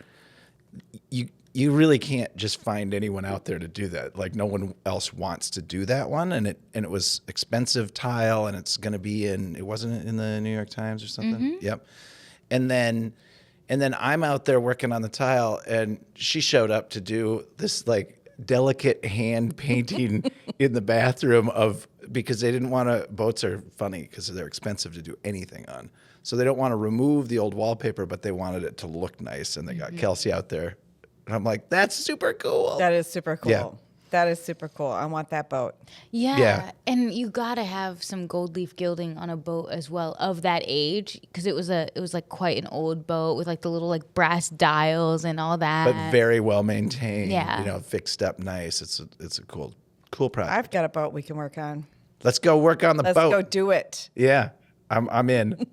you really can't just find anyone out there to do that. Like no one else wants to do that one, and it was expensive tile, and it's going to be it wasn't in the New York Times or something. Mm-hmm. Yep. And then I'm out there working on the tile, and she showed up to do this like delicate hand painting in the bathroom because they didn't want to. Boats are funny because they're expensive to do anything on, so they don't want to remove the old wallpaper, but they wanted it to look nice, and they got Kelsi out there, and I'm like, that's super cool. That is super cool. Yeah. That is super cool. I want that boat. Yeah. And you gotta have some gold leaf gilding on a boat as well of that age, because it was like quite an old boat with like the little like brass dials and all that. But very well maintained. Yeah. Fixed up nice. It's a cool project. I've got a boat we can work on. Let's go work on the Let's boat. go do it. Yeah, I'm in.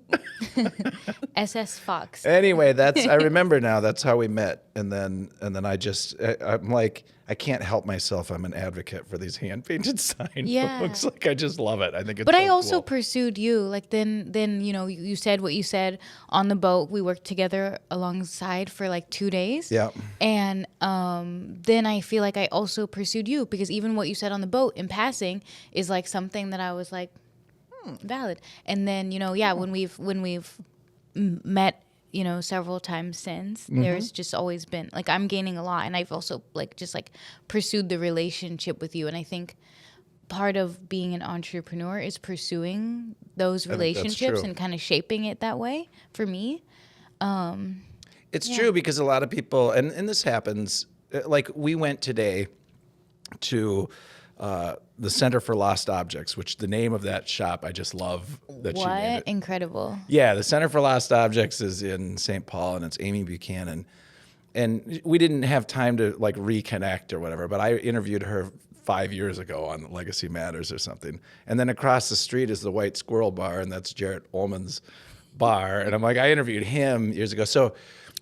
SS Fox. Anyway, I remember now. That's how we met, and then I'm like, I can't help myself. I'm an advocate for these hand painted sign Yeah. books. Like I just love it. I think it's. But so I also cool. pursued you. Like then you said what you said on the boat. We worked together alongside for like 2 days. Yeah. And then I feel like I also pursued you, because even what you said on the boat in passing is like something that I was like, valid. And then when we've met several times since, there's just always been like, I'm gaining a lot, and I've also just pursued the relationship with you. And I think part of being an entrepreneur is pursuing those think that's relationships true. and kind of shaping it that way for me. It's true, because a lot of people, and this happens, like we went today to the Center for Lost Objects, which the name of that shop, I just love that she named What it. incredible. Yeah, the Center for Lost Objects is in St. Paul, and it's Amy Buchanan. And we didn't have time to like reconnect or whatever, but I interviewed her 5 years ago on Legacy Matters or something. And then across the street is the White Squirrel Bar, and that's Jarrett Ullman's bar. And I'm like, I interviewed him years ago. So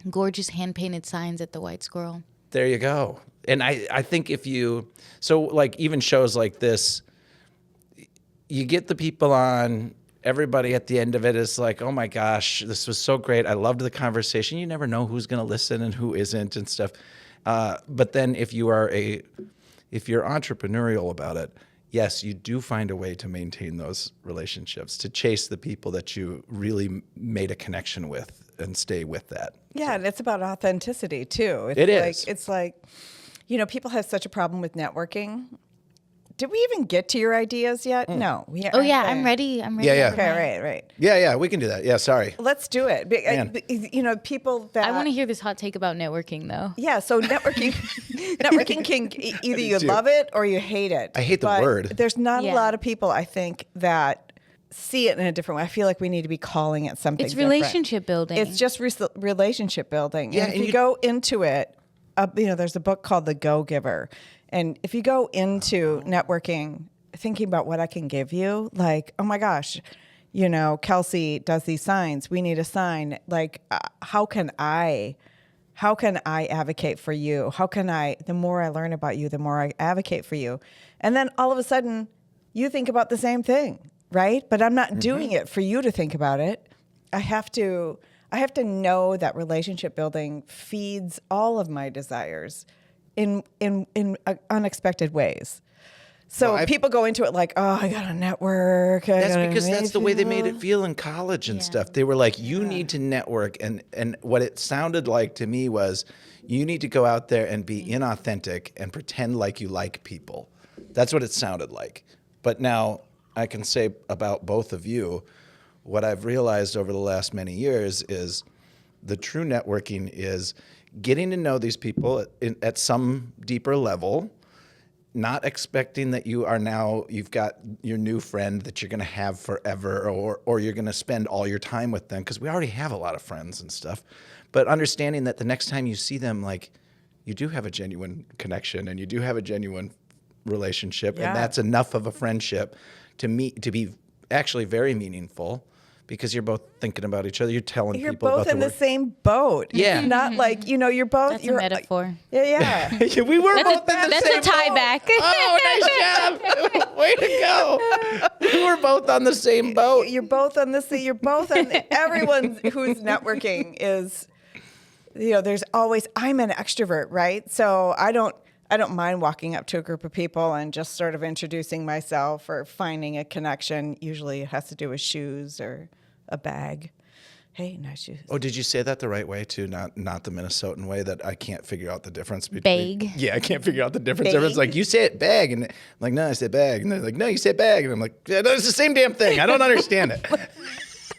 Gorgeous hand painted signs at the White Squirrel. there you go. And I think like even shows like this, you get the people on, everybody at the end of it is like, oh my gosh, this was so great. I loved the conversation. You never know who's going to listen and who isn't and stuff. But then if you are if you're entrepreneurial about it, yes, you do find a way to maintain those relationships, to chase the people that you really made a connection with and stay with that. Yeah, and it's about authenticity too. It's It like, is. It's like, people have such a problem with networking. Did we even get to your ideas yet? No. Oh yeah, I'm ready. I'm ready. Yeah, yeah. Okay, right. Yeah, we can do that. Yeah, sorry. Let's do it. Man. People that I want to hear this hot take about networking though. Yeah, so networking, networking can either you love it or you hate it. I hate the But word. There's not Yeah. a lot of people, I think, that see it in a different way. I feel like we need to be calling it something. It's different. relationship building. It's just relationship building. Yeah, and if and you you- go into it, there's a book called The Go Giver, and if you go into networking, thinking about what I can give you, like, oh my gosh, Kelsi does these signs. We need a sign. Like, how can I advocate for you? The more I learn about you, the more I advocate for you. And then all of a sudden you think about the same thing, right? But I'm not doing it for you to think about it. I have to know that relationship building feeds all of my desires in unexpected ways. So Well, people go into it like, oh, I got to network. That's because that's the way they made it feel in college and stuff. They were like, you need to network. And what it sounded like to me was you need to go out there and be inauthentic and pretend like you like people. That's what it sounded like. But now I can say about both of you, what I've realized over the last many years is the true networking is getting to know these people at some deeper level, not expecting that you've got your new friend that you're going to have forever or you're going to spend all your time with them, because we already have a lot of friends and stuff. But understanding that the next time you see them, like, you do have a genuine connection and you do have a genuine relationship, Yeah. and that's enough of a friendship to be actually very meaningful, because you're both thinking about each other. You're telling You're people both about in the the work. same boat. Yeah. It's not like, you're both. That's you're a metaphor. Yeah. We were That's both in the that's same a tie boat. back. Oh, nice job. Way to go. We were both on the same boat. You're both on this. You're both on. Everyone who's networking is, there's always. I'm an extrovert, right? So I don't mind walking up to a group of people and just sort of introducing myself or finding a connection. Usually, it has to do with shoes or a bag. Hey, nice shoes. Oh, did you say that the right way too? Not the Minnesotan way that I can't figure out the difference between. Bag. Yeah, I can't figure out the difference. Bag. Everyone's like, you say it bag, and I'm like, no, I say bag, and they're like, no, you say bag, and I'm like, yeah, no, it's the same damn thing. I don't understand it.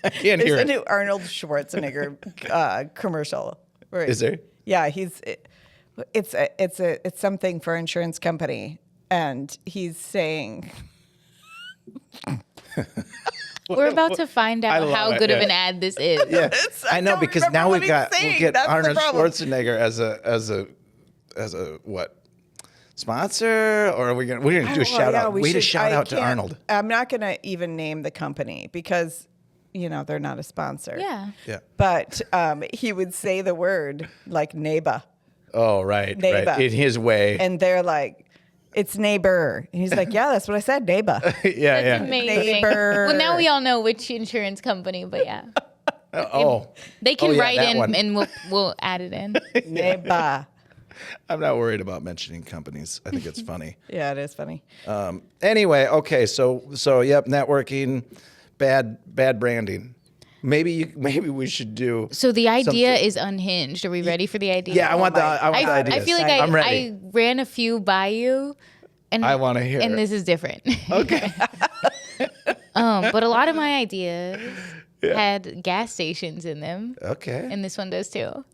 I can't hear There's a it. new Arnold Schwarzenegger commercial. Where Is there? Yeah, it's something for insurance company, and he's saying. We're about to find I out love how it, good of yeah. an ad this is. Yeah, I I know, don't because remember now what we'll he's saying. get That's the Arnold problem. Schwarzenegger as a what sponsor, or are we're gonna do a shout out? we Way to should- shout I out to can't- Arnold. I'm not going to even name the company because, they're not a sponsor. Yeah. Yeah. But he would say the word like neighbor, Oh, right. Neighbor. In his way. and they're like, it's neighbor. And he's like, yeah, that's what I said, neighbor. yeah. Amazing. Neighbor. Well, now we all know which insurance company, but yeah, they can Oh, yeah, write that in one. and we'll add it in. Neighbor. I'm not worried about mentioning companies. I think it's funny. Yeah, it is funny. Anyway, okay, so yep, networking, bad branding. Maybe we should do. So the idea something. is unhinged. Are we ready for the idea? Yeah, I want the I ideas. feel like I'm ready. I ran a few by you, and I wanna hear And it. this is different. Okay. But a lot of my ideas had gas stations in them, Okay. and this one does too.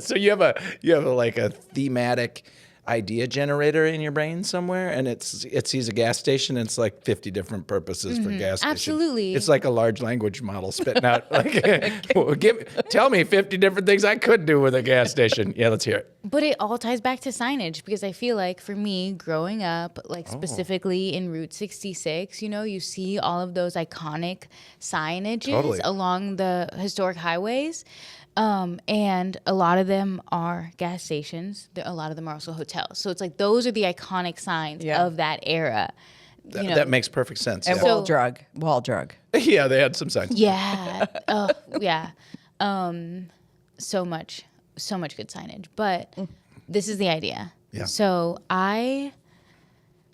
So you have a thematic idea generator in your brain somewhere, and it sees a gas station, and it's like 50 different purposes for gas station. Absolutely. It's like a large language model spitting out like, well, tell me 50 different things I could do with a gas station. Yeah, let's hear it. But it all ties back to signage, because I feel like for me, growing up, like specifically in Route 66, you see all of those iconic signages Totally. along the historic highways. And a lot of them are gas stations. A lot of them are also hotels. So it's like those are the iconic signs Yeah. of that era. That makes perfect sense. And yeah. wall drug. Yeah, they had some signs. Yeah. Oh, yeah. So much good signage. But this is the idea. Yeah. So I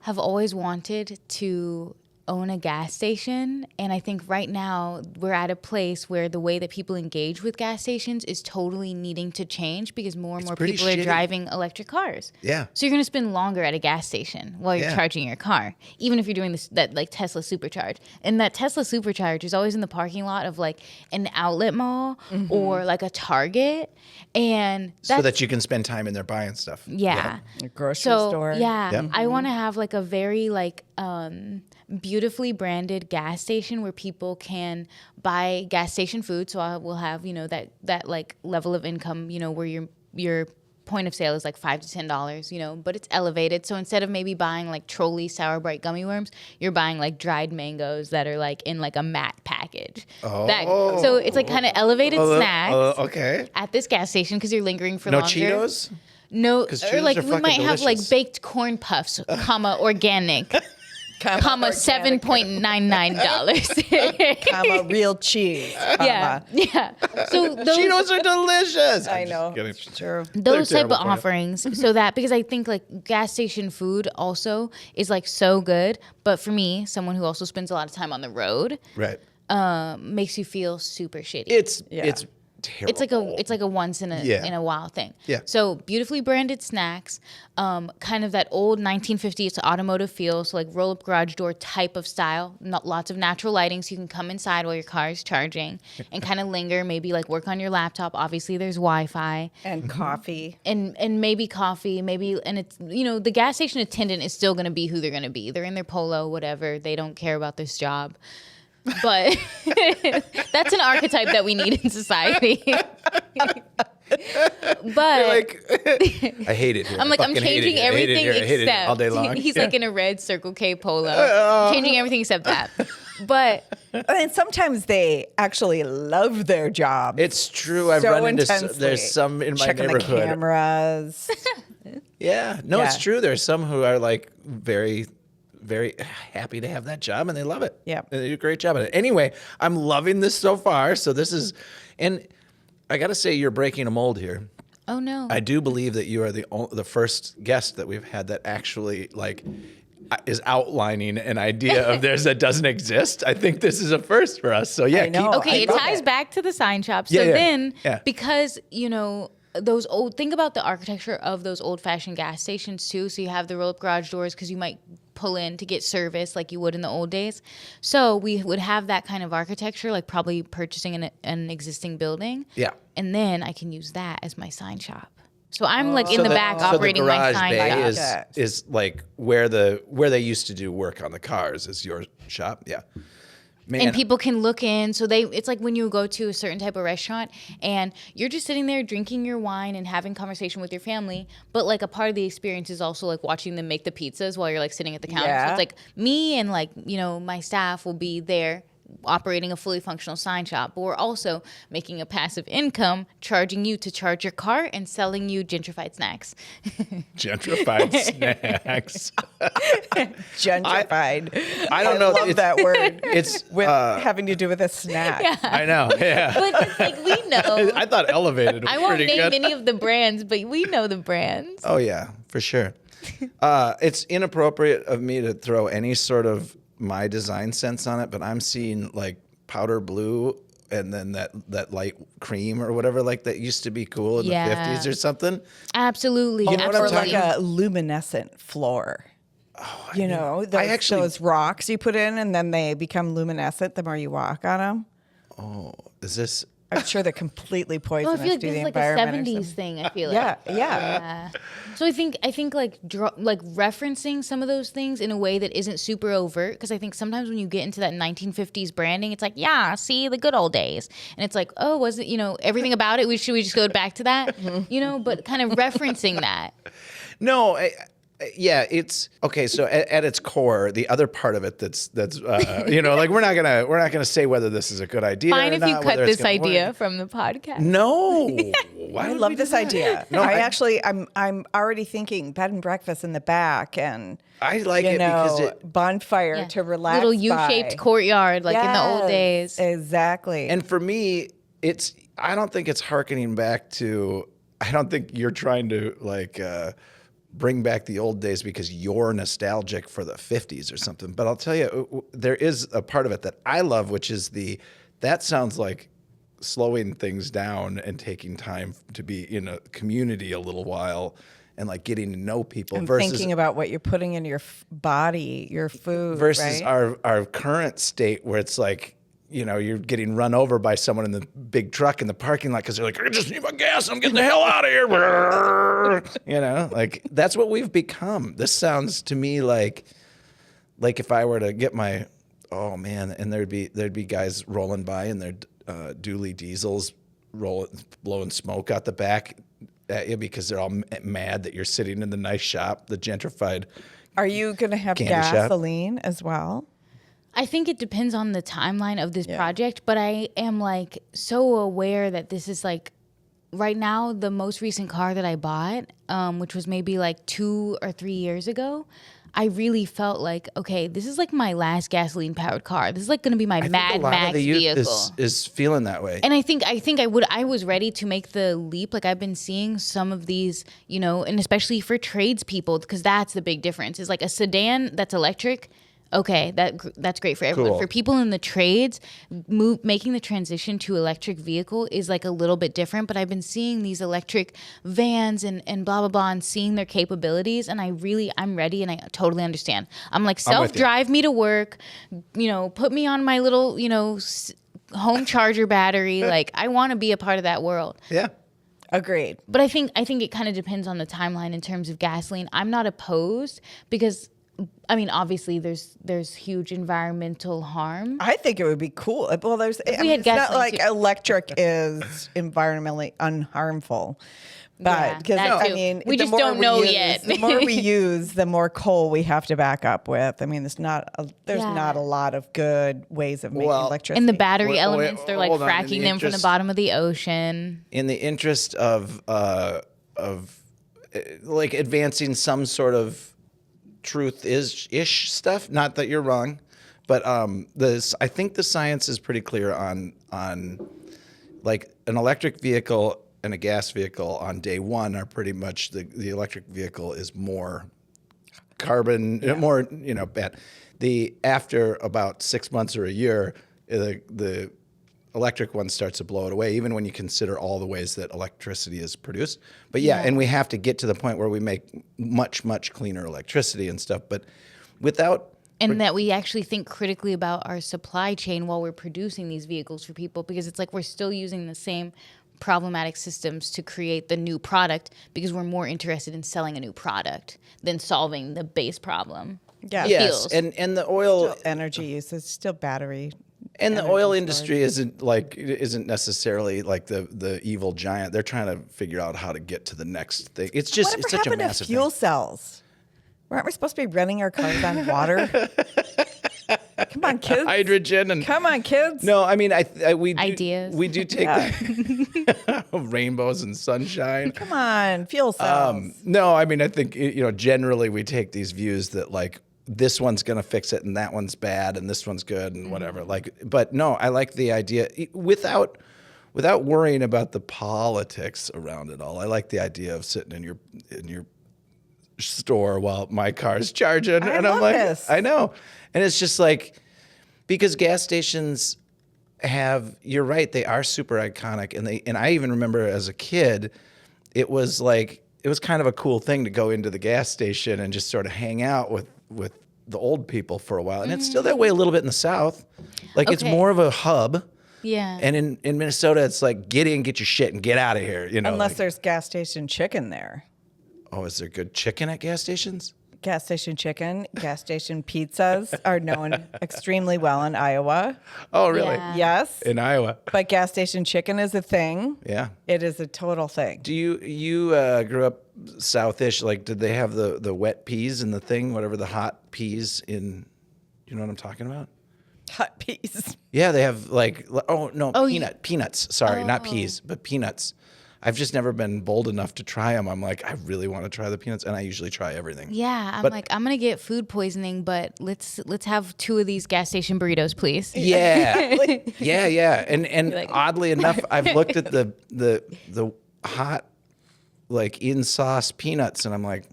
have always wanted to own a gas station, and I think right now we're at a place where the way that people engage with gas stations is totally needing to change because more and more pretty people are shitty. driving electric cars. Yeah. So you're going to spend longer at a gas station while you're Yeah. charging your car, even if you're doing this that like Tesla supercharge. And that Tesla supercharge is always in the parking lot of like an outlet mall or like a Target, and So that you can spend time in there buying stuff. yeah. A grocery So store. yeah, Yep. I want to have like a very like beautifully branded gas station where people can buy gas station food. So I will have that like level of income where your point of sale is like $5 to $10, but it's elevated. So instead of maybe buying like Trolley Sour Bright gummy worms, you're buying like dried mangoes that are like in like a matte package. So it's like kind of elevated snacks Okay. at this gas station because you're lingering for No longer. Cheetos? No, 'Cause or Cheetos like are we fucking might have like delicious. baked corn puffs, comma organic, comma $7.99. Comma real cheese. Yeah, yeah. So those Cheetos are delicious. I I'm just know. kidding. Sure. those They're type of terrible for you. offerings, so that because I think like gas station food also is like so good, but for me, someone who also spends a lot of time on the road, Right. makes you feel super shitty. It's terrible. It's like a once in a while thing. Yeah. So beautifully branded snacks, kind of that old 1950s automotive feel. So like roll up garage door type of style. Not lots of natural lighting, so you can come inside while your car is charging and kind of linger. Maybe like work on your laptop. Obviously, there's Wi-Fi And coffee. and maybe coffee. And it's the gas station attendant is still going to be who they're going to be. They're in their polo, whatever. They don't care about this job. But that's an archetype that we need in society. But like, I hate it here. I'm like, I'm fucking hate it changing here. I hate it everything here. I hate it except all day long. he's Yeah. like in a red Circle K polo, changing everything except that. But And sometimes they actually love their job. It's true. I've so run into intensely. there's some in my Checking neighborhood. the cameras. Yeah. No, it's Yeah. true. There's some who are like very, very happy to have that job and they love it. Yeah. And they do a great job at it. Anyway, I'm loving this so far. So this is, and I got to say, you're breaking a mold here. oh no, I do believe that you are the first guest that we've had that actually like is outlining an idea of theirs that doesn't exist. I think this is a first for us. So yeah, I know. okay, it love ties it. back to the sign shop. So Yeah, yeah, then, yeah. because those old, think about the architecture of those old fashioned gas stations too. So you have the roll up garage doors because you might pull in to get service like you would in the old days. So we would have that kind of architecture, like probably purchasing an existing building. Yeah. And then I can use that as my sign shop. So I'm like in the back so operating the my garage sign bay shop. is Gotcha. is like where they used to do work on the cars is your shop. Yeah. Man, And people can look in. So it's like when you go to a certain type of restaurant and you're just sitting there drinking your wine and having conversation with your family. But like a part of the experience is also like watching them make the pizzas while you're like sitting at the counter. So Yeah. it's like me and like, my staff will be there operating a fully functional sign shop. But we're also making a passive income, charging you to charge your car and selling you gentrified snacks. gentrified snacks. Gentrified. I don't know. love that word. It's With having to do with a snack. I know. Yeah. But it's like we know. I thought elevated was I won't pretty name good. any of the brands, but we know the brands. Oh yeah, for sure. It's inappropriate of me to throw any sort of my design sense on it, but I'm seeing like powder blue and then that light cream or whatever like that used to be cool in Yeah. the 50s or something. Absolutely. You know what I'm absolutely. talking about? A luminescent floor. Those rocks you put in and then they become luminescent the more you walk on them. Is this I'm sure they're completely Well, poisonous I feel like to this the is like a environment. or 70s something. thing. I feel Yeah, like. yeah. So I think like referencing some of those things in a way that isn't super overt, because I think sometimes when you get into that 1950s branding, it's like, yeah, see the good old days, and it's like, oh, was it everything about it? Should we just go back to that? But kind of referencing that. No, yeah, it's okay. So at its core, the other part of it that's like we're not gonna say whether this is a good idea. Fine or if you not, cut whether it's this gonna idea work. from the podcast. No, why I would we love do this that? idea. No, I'm already thinking bed and breakfast in the back and I like it because it bonfire Yeah. to relax. Little U-shaped by. courtyard like in the old Yes, days. Exactly. and for me, I don't think it's hearkening back to. I don't think you're trying to like bring back the old days because you're nostalgic for the 50s or something. But I'll tell you, there is a part of it that I love, which is that sounds like slowing things down and taking time to be in a community a little while and like getting to know people And versus thinking about what you're putting in your body, your food, versus right? our current state where it's like, you're getting run over by someone in the big truck in the parking lot because they're like, I just need my gas. I'm getting the hell out of here. Like that's what we've become. This sounds to me like if I were to get oh man, and there'd be guys rolling by in their dually diesels blowing smoke out the back at you because they're all mad that you're sitting in the nice shop, the gentrified. Are you going to have Candy shop. gasoline as well? I think it depends on the timeline of this project, but I am like so aware that this is like right now the most recent car that I bought, which was maybe like 2 or 3 years ago. I really felt like, okay, this is like my last gasoline powered car. This is like going to be my Mad Max vehicle. Is feeling that way. And I was ready to make the leap. Like I've been seeing some of these, and especially for tradespeople, because that's the big difference. Is like a sedan that's electric. Okay, that's great for everyone. Cool. For people in the trades, making the transition to electric vehicle is like a little bit different. But I've been seeing these electric vans and blah blah blah, and seeing their capabilities, and I'm ready, and I totally understand. I'm like, self-drive me to work, put me on my little home charger battery. Like I want to be a part of that world. Yeah. Agreed. But I think it kind of depends on the timeline in terms of gasoline. I'm not opposed because, I mean, obviously there's huge environmental harm. I think it would be cool. Well, had it's not gasoline like too. electric is environmentally unharmful. But because that too. We just don't know yet. The more we use, the more coal we have to back up with. I mean, there's not a lot of good ways of making electricity. And the battery Wait, elements, they're like hold on. fracking them from the bottom of the ocean. In the interest of like advancing some sort of truth-ish stuff, not that you're wrong, but I think the science is pretty clear on like an electric vehicle and a gas vehicle on day one are pretty much the electric vehicle is more carbon, more bad. After about 6 months or a year, the electric one starts to blow it away, even when you consider all the ways that electricity is produced. But and we have to get to the point where we make much, much cleaner electricity and stuff. But and that we actually think critically about our supply chain while we're producing these vehicles for people, because it's like we're still using the same problematic systems to create the new product because we're more interested in selling a new product than solving the base problem. Yeah. Yes, and the oil still energy use is still battery. And the oil industry isn't necessarily like the evil giant. They're trying to figure out how to get to the next thing. It's just Whatever it's such a happened to massive fuel thing. cells? Aren't we supposed to be running our cars on water? Come on, kids. Hydrogen and Come on, kids. no, I mean we Ideas. we do take rainbows and sunshine. Come on, fuel cells. No, I mean I think generally we take these views that like this one's gonna fix it and that one's bad and this one's good and whatever. Like, but no, I like the idea without worrying about the politics around it all. I like the idea of sitting in your store while my car's charging, and I'm like, this. I know, and it's just like because gas stations you're right, they are super iconic, and I even remember as a kid, it was kind of a cool thing to go into the gas station and just sort of hang out with the old people for a while, and it's still that way a little bit in the South, like it's more of a hub. Yeah. And in Minnesota, it's like get in, get your shit, and get out of here. Unless there's gas station chicken there. Oh, is there good chicken at gas stations? Gas station chicken, gas station pizzas are known extremely well in Iowa. Oh, really? Yeah. Yes. In Iowa. But gas station chicken is a thing. Yeah. It is a total thing. Do you grew up Southish? Like, did they have the wet peas and the thing, whatever the hot peas in? You know what I'm talking about? Hot peas. Yeah, they have peanuts. Sorry, not peas, but peanuts. I've just never been bold enough to try them. I'm like, I really want to try the peanuts, and I usually try everything. Yeah, I'm gonna get food poisoning, but let's have 2 of these gas station burritos, please. Yeah, yeah. And oddly enough, I've looked at the hot, like in sauce peanuts, and I'm like,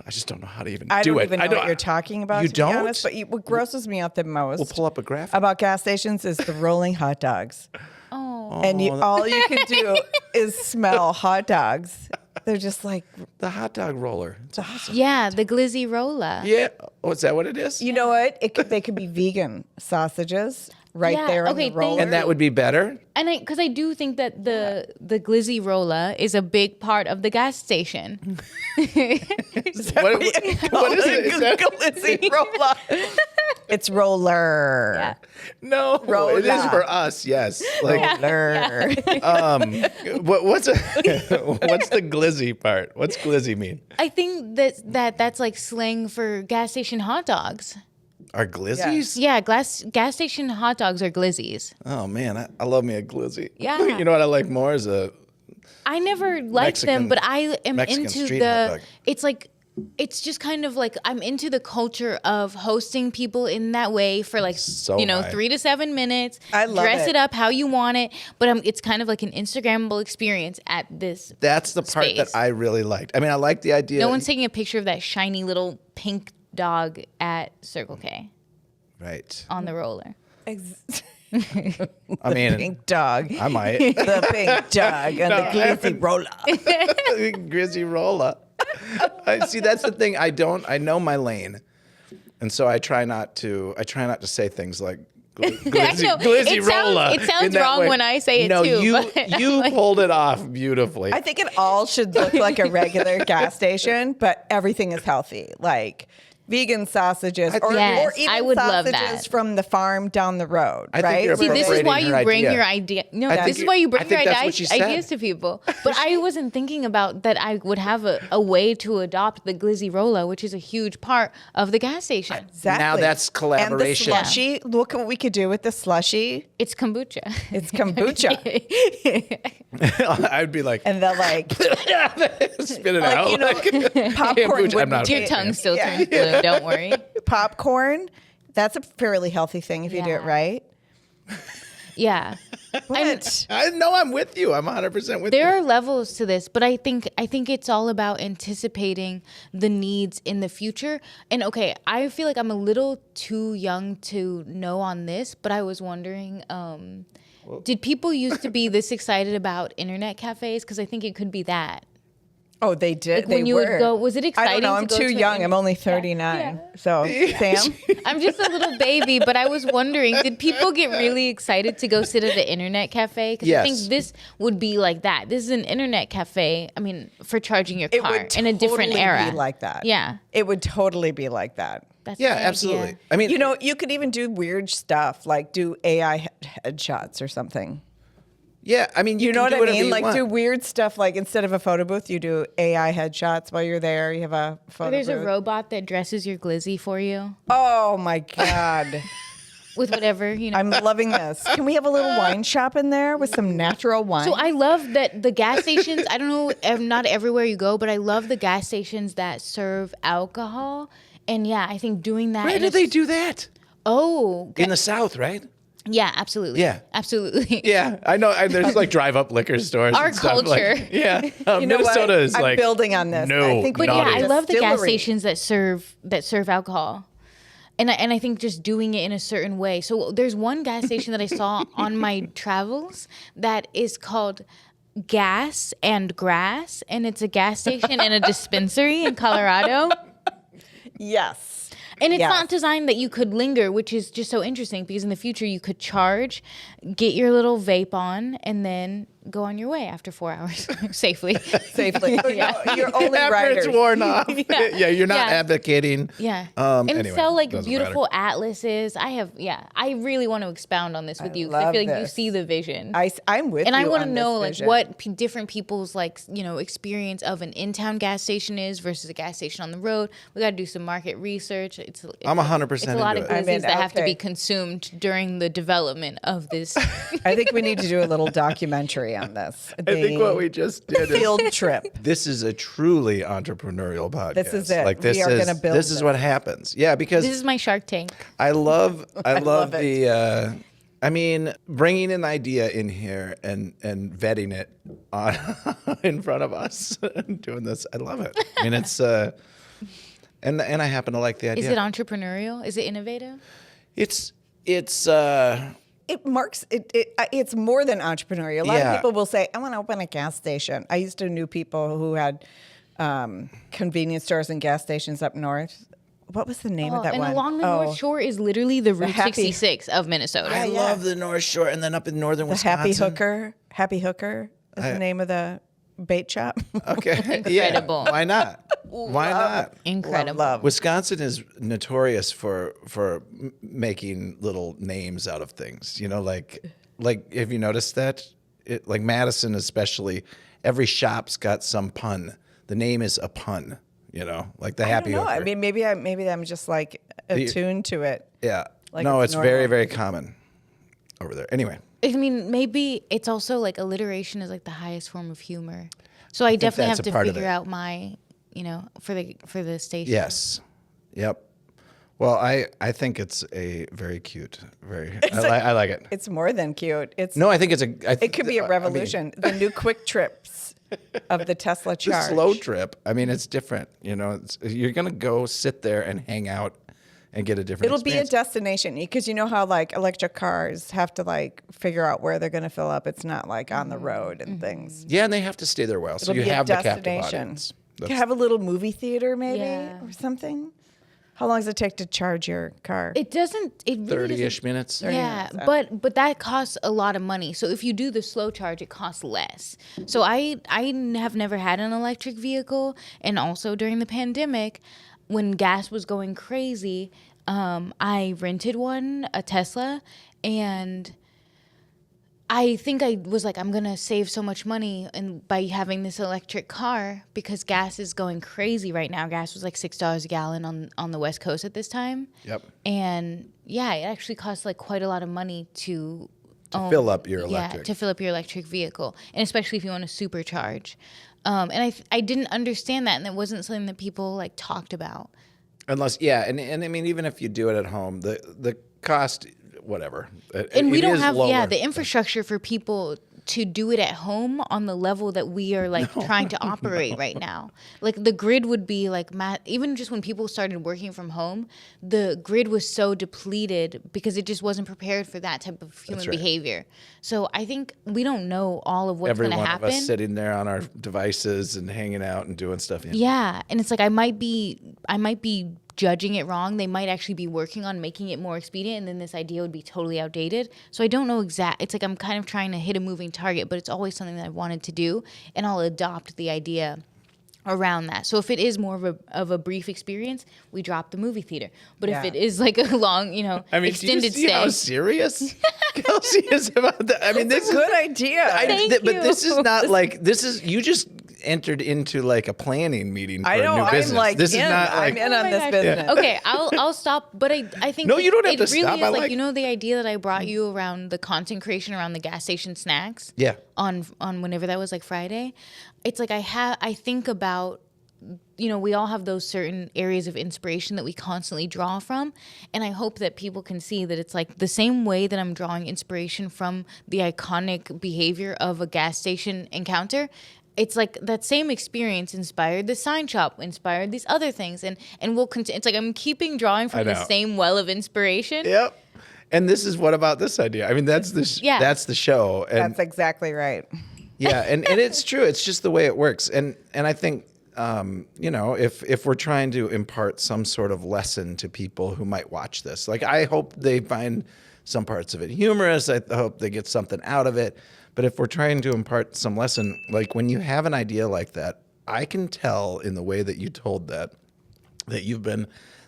I just don't know how to even I do don't it. even know what you're talking about, You to don't? be honest. But what grosses me out the most We'll pull up a graphic. about gas stations is the rolling hot dogs. Oh. And all you can do is smell hot dogs. They're just like, The hot dog roller. It's awesome. Yeah, the glizzy rolla. Yeah. Oh, is that what it is? you know what? They could be vegan sausages right Yeah, there on okay, the roller. thank And that would be better? And because I do think that the glizzy rolla is a big part of the gas station. What is it? Is that- Glizzy roller. It's roller. Yeah. No, it is Rolla. for us, yes. Like, Roller. what's the glizzy part? What's glizzy mean? I think that's like slang for gas station hot dogs. Are glizzies? Yeah, gas station hot dogs are glizzies. Oh man, I love me a glizzy. Yeah. You know what I like more is a I never liked them, Mexican- but I am Mexican into street hot dog. it's just kind of like I'm into the culture of hosting people in that way for like So am I. 3 to 7 minutes. I love Dress it. it up how you want it, but it's kind of like an Instagrammable experience at this. That's the part Space. that I really liked. I mean, I like the idea. No one's taking a picture of that shiny little pink dog at Circle K right. on the roller. I mean, Pink dog. I might. The pink dog and the glizzy roller. Glizzy roller. I see. That's the thing. I know my lane, and so I try not to say things like glizzy, know. glizzy It sounds- roller. it sounds in that wrong way. when I say it no, too, you but you like- pulled it off beautifully. I think it all should look like a regular gas station, but everything is healthy. Like vegan sausages or, Yes, or even I would love sausages that. from the farm down the road, I think right? you're See, this is why appropriating you her bring idea. your idea. No, I think this is you- why you I bring your think that's what she said. ideas to people. But I wasn't thinking about that. I would have a way to adopt the glizzy rolla, which is a huge part of the gas station. Exactly. Now that's collaboration. And the slushy, look at what we could do with the slushy. It's kombucha. It's kombucha. I'd be like, And the like spit it out. you know, popcorn. Kombucha, I'm not a Your big tongue still Yeah. turns blue. Don't worry. Popcorn. That's a fairly healthy thing if you do it Yeah. right. Yeah. But I know I'm with you. I'm 100% with There you. are levels to this, but I think it's all about anticipating the needs in the future. And okay, I feel like I'm a little too young to know on this, but I was wondering, did people used to be this excited about internet cafes? Because I think it could be that. oh, they did. Like when they you were. would go, was it I exciting? don't know. to I'm go too to an young. in- I'm only 39. So, Sam, I'm just a little baby, but I was wondering, did people get really excited to go sit at the internet cafe? Because I think Yes. this would be like that. This is an internet cafe. I mean, for charging your it car would in a different totally era. be like that. Yeah. It would totally be like that. That's Yeah, the idea. absolutely. I mean, You know, you could even do weird stuff like do AI headshots or something. yeah. I mean, You know can what do I whatever mean? you Like want. do weird stuff. Like instead of a photo booth, you do AI headshots while you're there. You have a photo There's a booth. robot that dresses your glizzy for you Oh my God. with whatever, you know. I'm loving this. Can we have a little wine shop in there with some natural wine? So I love that the gas stations, I don't know, not everywhere you go, but I love the gas stations that serve alcohol. And yeah, I think doing that. Where in do a they s- do that? Oh, In the South, right? yeah, absolutely. Yeah. Absolutely. Yeah, I know. There's like drive-up liquor stores. Our and stuff. culture. Like, yeah, You know Minnesota what? is I'm like building on this. No, I think we But need yeah, a I love the gas distillery. stations that serve alcohol. And I think just doing it in a certain way. So there's one gas station that I saw on my travels that is called Gas and Grass, and it's a gas station and a dispensary in Colorado. Yes. And it's Yes. not designed that you could linger, which is just so interesting because in the future you could charge, get your little vape on, and then go on your way after 4 hours safely. Safely. Yeah. No, you're only After riders. it's worn off. Yeah, you're not Yeah. advocating. Yeah. and Anyway, sell like doesn't beautiful matter. atlases. I really want to expound on this with you 'cause I love feel like you this. see the vision. I'm with and you I want to on know this like vision. what different people's like, experience of an in-town gas station is versus a gas station on the road. We got to do some market research. It's I'm 100% It's a lot of into it. glizzies I mean, that have to okay. be consumed during the development of this. I think we need to do a little documentary on this. I think what we just did is field trip. this is a truly entrepreneurial podcast. This is it. Like this We are is gonna build this is this. what happens. Yeah, because This is my Shark Tank. I love love it. the I mean, bringing an idea in here and vetting it on in front of us and doing this. I love it. I mean, it's And I happen to like the idea. Is it entrepreneurial? Is it innovative? It's It marks it. It's more than entrepreneurial. A lot Yeah. of people will say, "I want to open a gas station." I used to know people who had convenience stores and gas stations up north. What was the name of that and one? along the Oh, North Shore is literally the Route Happy- 66 of Minnesota. I yeah. love the North Shore, and then up in northern the Wisconsin. Happy Hooker is the name of the bait shop. Okay, Incredible. Yeah. Why not? Why not? Incredible. Love. Wisconsin is notorious for making little names out of things. You know, like have you noticed that? Like Madison, especially, every shop's got some pun. The name is a pun. You know, like the I Happy don't know. Hooker. I mean, maybe I'm just like attuned to it. Yeah. Like No, it's it's very, normal. very common over there. Anyway, I mean, maybe it's also like alliteration is like the highest form of humor. So I definitely that's have a to part of figure it. out my, for the station. yes. Yep. Well, I think it's a very cute, I like it. It's more than cute. It's No, I think it's It could be a revolution. The new quick trips of the Tesla It's a charge. slow trip. I mean, it's different. You know, you're going to go sit there and hang out and get a different It'll be a experience. destination because you know how like electric cars have to like figure out where they're going to fill up. It's not like on the road and things. Yeah, and they have to stay there a while. So It'll you be have a the captive destination. audience. You could have a little movie theater maybe Yeah. or something. How long does it take to charge your car? It doesn't. It really 30-ish doesn't- minutes. Yeah, minutes, but that costs a lot of money. So if you do the slow charge, it costs less. So I have never had an electric vehicle, and also during the pandemic, when gas was going crazy, I rented a Tesla, and I think I was like, I'm gonna save so much money and by having this electric car because gas is going crazy right now. Gas was like $6 a gallon on the West Coast at this time. Yep. And yeah, it actually costs like quite a lot of money to Fill up your electric. Yeah, to fill up your electric vehicle, and especially if you want to supercharge. And I didn't understand that, and it wasn't something that people like talked about. Unless, and I mean, even if you do it at home, the cost, whatever. And we it don't is have lower. the infrastructure for people to do it at home on the level that we are like trying to operate right now. Like the grid would be like even just when people started working from home, the grid was so depleted because it just wasn't prepared for that type of human right. behavior. So I think we don't know all of what's Every going to one happen. of us sitting there on our devices and hanging out and doing stuff. Yeah, and it's like I might be judging it wrong. They might actually be working on making it more expedient, and then this idea would be totally outdated. So I don't know It's like I'm kind of trying to hit a moving target, but it's always something that I've wanted to do, and I'll adopt the idea around that. So if it is more of a brief experience, we drop the movie theater. But Yeah. if it is like a long, I mean, extended do you see stay. how serious Kelsi is about that? I mean, this is Good idea. Thank but you. this is not like you just entered into like a planning meeting for I know. a new I'm business. like this in. is not I'm like in on my this gosh. business. Okay, I'll stop. But I think No, you don't have it to really stop. is I like like- you know the idea that I brought you around the content creation around the gas station snacks. Yeah. On whenever that was like Friday, it's like I think about. We all have those certain areas of inspiration that we constantly draw from. And I hope that people can see that it's like the same way that I'm drawing inspiration from the iconic behavior of a gas station encounter. It's like that same experience inspired the sign shop, inspired these other things. And we'll continue. It's like I'm keeping drawing from the know. same well of inspiration. Yep. And this is what about this idea? I mean, that's the Yeah. that's the show. And That's exactly right. yeah, and it's true. It's just the way it works. And I think if we're trying to impart some sort of lesson to people who might watch this, like I hope they find some parts of it humorous. I hope they get something out of it. But if we're trying to impart some lesson, like when you have an idea like that, I can tell in the way that you told that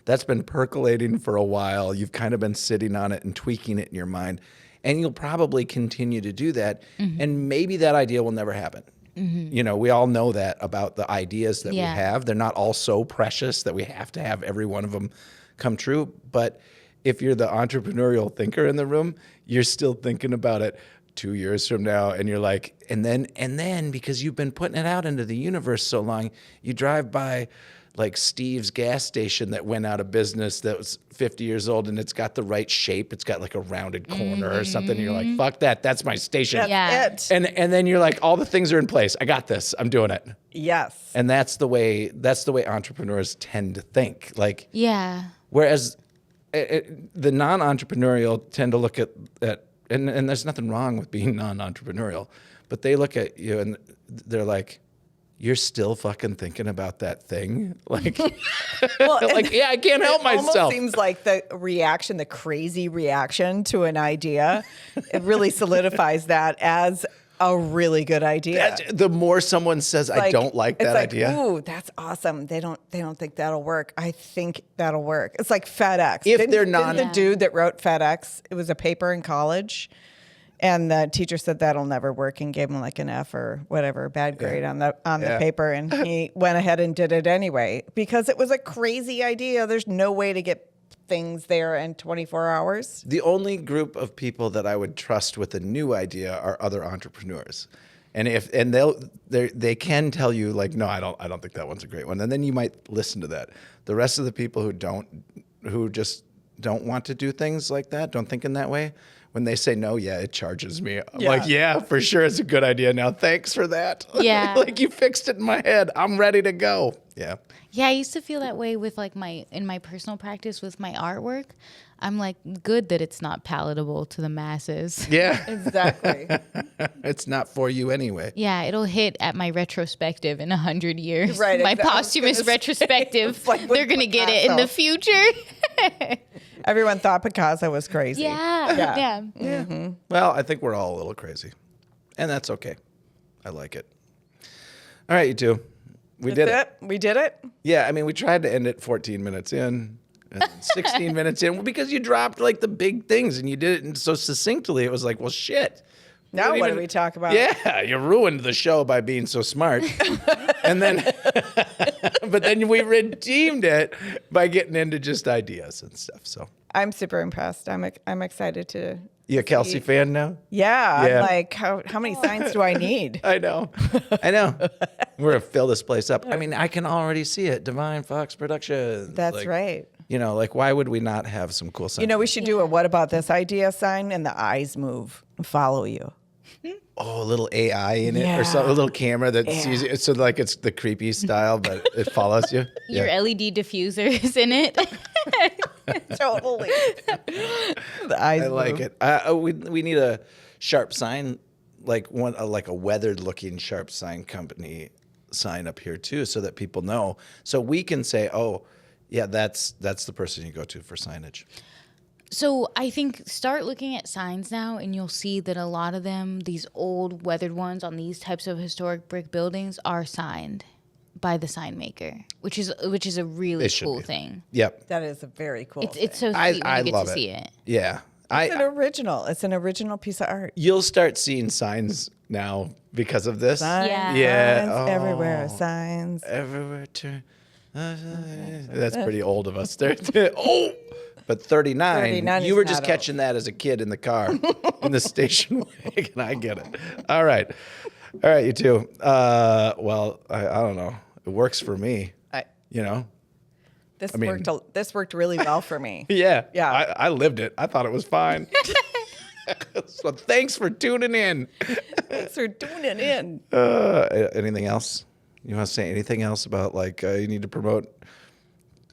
that's been percolating for a while. You've kind of been sitting on it and tweaking it in your mind. And you'll probably continue to do that. Mm-hmm. And maybe that idea will never happen. We all know that about the ideas that Yeah. we have. They're not all so precious that we have to have every one of them come true. But if you're the entrepreneurial thinker in the room, you're still thinking about it 2 years from now. And you're like, and then because you've been putting it out into the universe so long, you drive by like Steve's gas station that went out of business that was 50 years old and it's got the right shape. It's got like a rounded corner or something. And you're like, fuck that. That's my station. That's Yeah. it. And then you're like, all the things are in place. I got this. I'm doing it. Yes. And that's the way entrepreneurs tend to think. Like, Yeah. whereas the non-entrepreneurial tend to look at and there's nothing wrong with being non-entrepreneurial, but they look at you and they're like, you're still fucking thinking about that thing? Like, like, yeah, I can't help It myself. almost seems like the crazy reaction to an idea, it really solidifies that as a really good idea. The more someone says, I don't like that it's idea. Ooh, that's awesome. They don't think that'll work. I think that'll work. It's like FedEx. If Didn't- they're didn't non- the dude that wrote FedEx, it was a paper in college. And the teacher said that'll never work and gave him like an F or whatever, bad grade on the paper. And he went ahead and did it anyway because it was a crazy idea. There's no way to get things there in 24 hours. The only group of people that I would trust with a new idea are other entrepreneurs. And they can tell you like, no, I don't think that one's a great one. And then you might listen to that. The rest of the people who just don't want to do things like that, don't think in that way, when they say no, yeah, it charges me. I'm like, yeah, for sure, it's a good idea now. Thanks for that. Yeah. Like you fixed it in my head. I'm ready to go. Yeah. Yeah, I used to feel that way with like in my personal practice with my artwork. I'm like, good that it's not palatable to the masses. Yeah. Exactly. It's not for you anyway. Yeah, it'll hit at my retrospective in 100 years. Right, My exactly. I was posthumous gonna say, retrospective. it's like with They're going to get it in the Picasso. future. Everyone thought Picasso was crazy. Yeah. Well, I think we're all a little crazy. And that's okay. I like it. All right, you two. We did it. We did it. Yeah, I mean, we tried to end it 14 minutes in, and 16 minutes in, because you dropped like the big things and you did it so succinctly. It was like, well, shit. Now didn't what do we talk about? Yeah, you ruined the show by being so smart. And then, but then we redeemed it by getting into just ideas and stuff. So, I'm super impressed. I'm excited to. you a Kelsi fan now? Yeah, Yeah. I'm like, how many signs do I need? I know. We're going to fill this place up. I mean, I can already see it. Devine Fox Productions. That's Like, right. You know, like, why would we not have some cool signs? You know, we should do a what about this idea sign and the eyes move and follow you. a little AI in it or Yeah. something, a little camera that Yeah. sees it. So like it's the creepy style, but it follows you. Your Yeah. LED diffuser is in it. Totally. The eyes I like move. it. We need a sharp sign, like a weathered looking sharp sign company sign up here too, so that people know. So we can say, oh, yeah, that's the person you go to for signage. So I think start looking at signs now, and you'll see that a lot of them, these old weathered ones on these types of historic brick buildings, are signed by the sign maker, which is a really It should cool be. thing. Yep. That is a very cool. It's so I sweet when you get love to it. see it. Yeah. It's an original. It's an original piece of art. You'll start seeing signs now because of this. Signs, Yeah. Yeah. signs Oh. everywhere. Signs. Everywhere turn. That's pretty old of us. There. Oh, but 39. 39 You is were just not catching that as a kid in the car, in the station wagon. I get it. All right, you two. Well, I don't know. It works for me. You know. This mean- This worked really well for me. Yeah. Yeah. I lived it. I thought it was fine. So thanks for tuning in. Thanks for doing it in. Anything else? You want to say anything else about you need to promote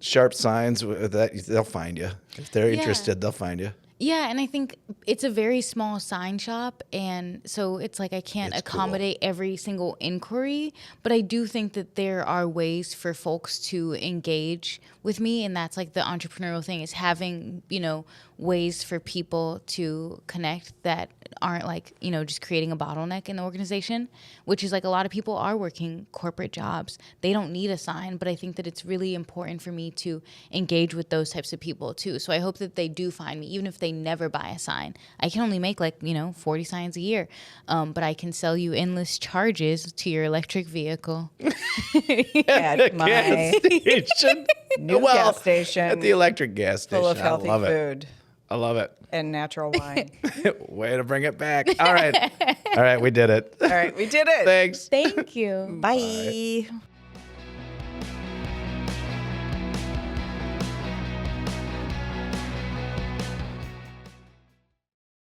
sharp signs? That they'll find you if they're interested. They'll find you. Yeah, and I think it's a very small sign shop, and so it's like I can't It's cool. accommodate every single inquiry, but I do think that there are ways for folks to engage with me, and that's like the entrepreneurial thing, is having, ways for people to connect that aren't just creating a bottleneck in the organization, which is like a lot of people are working corporate jobs. They don't need a sign, but I think that it's really important for me to engage with those types of people too. So I hope that they do find me, even if they never buy a sign. I can only make 40 signs a year, but I can sell you endless charges to your electric vehicle. At my Gas station. new gas station At the electric gas station. full of healthy I love it. food I love it. and natural wine. Way to bring it back. All right. All right, we did it. All right, we did it. Thanks. Thank you. Bye.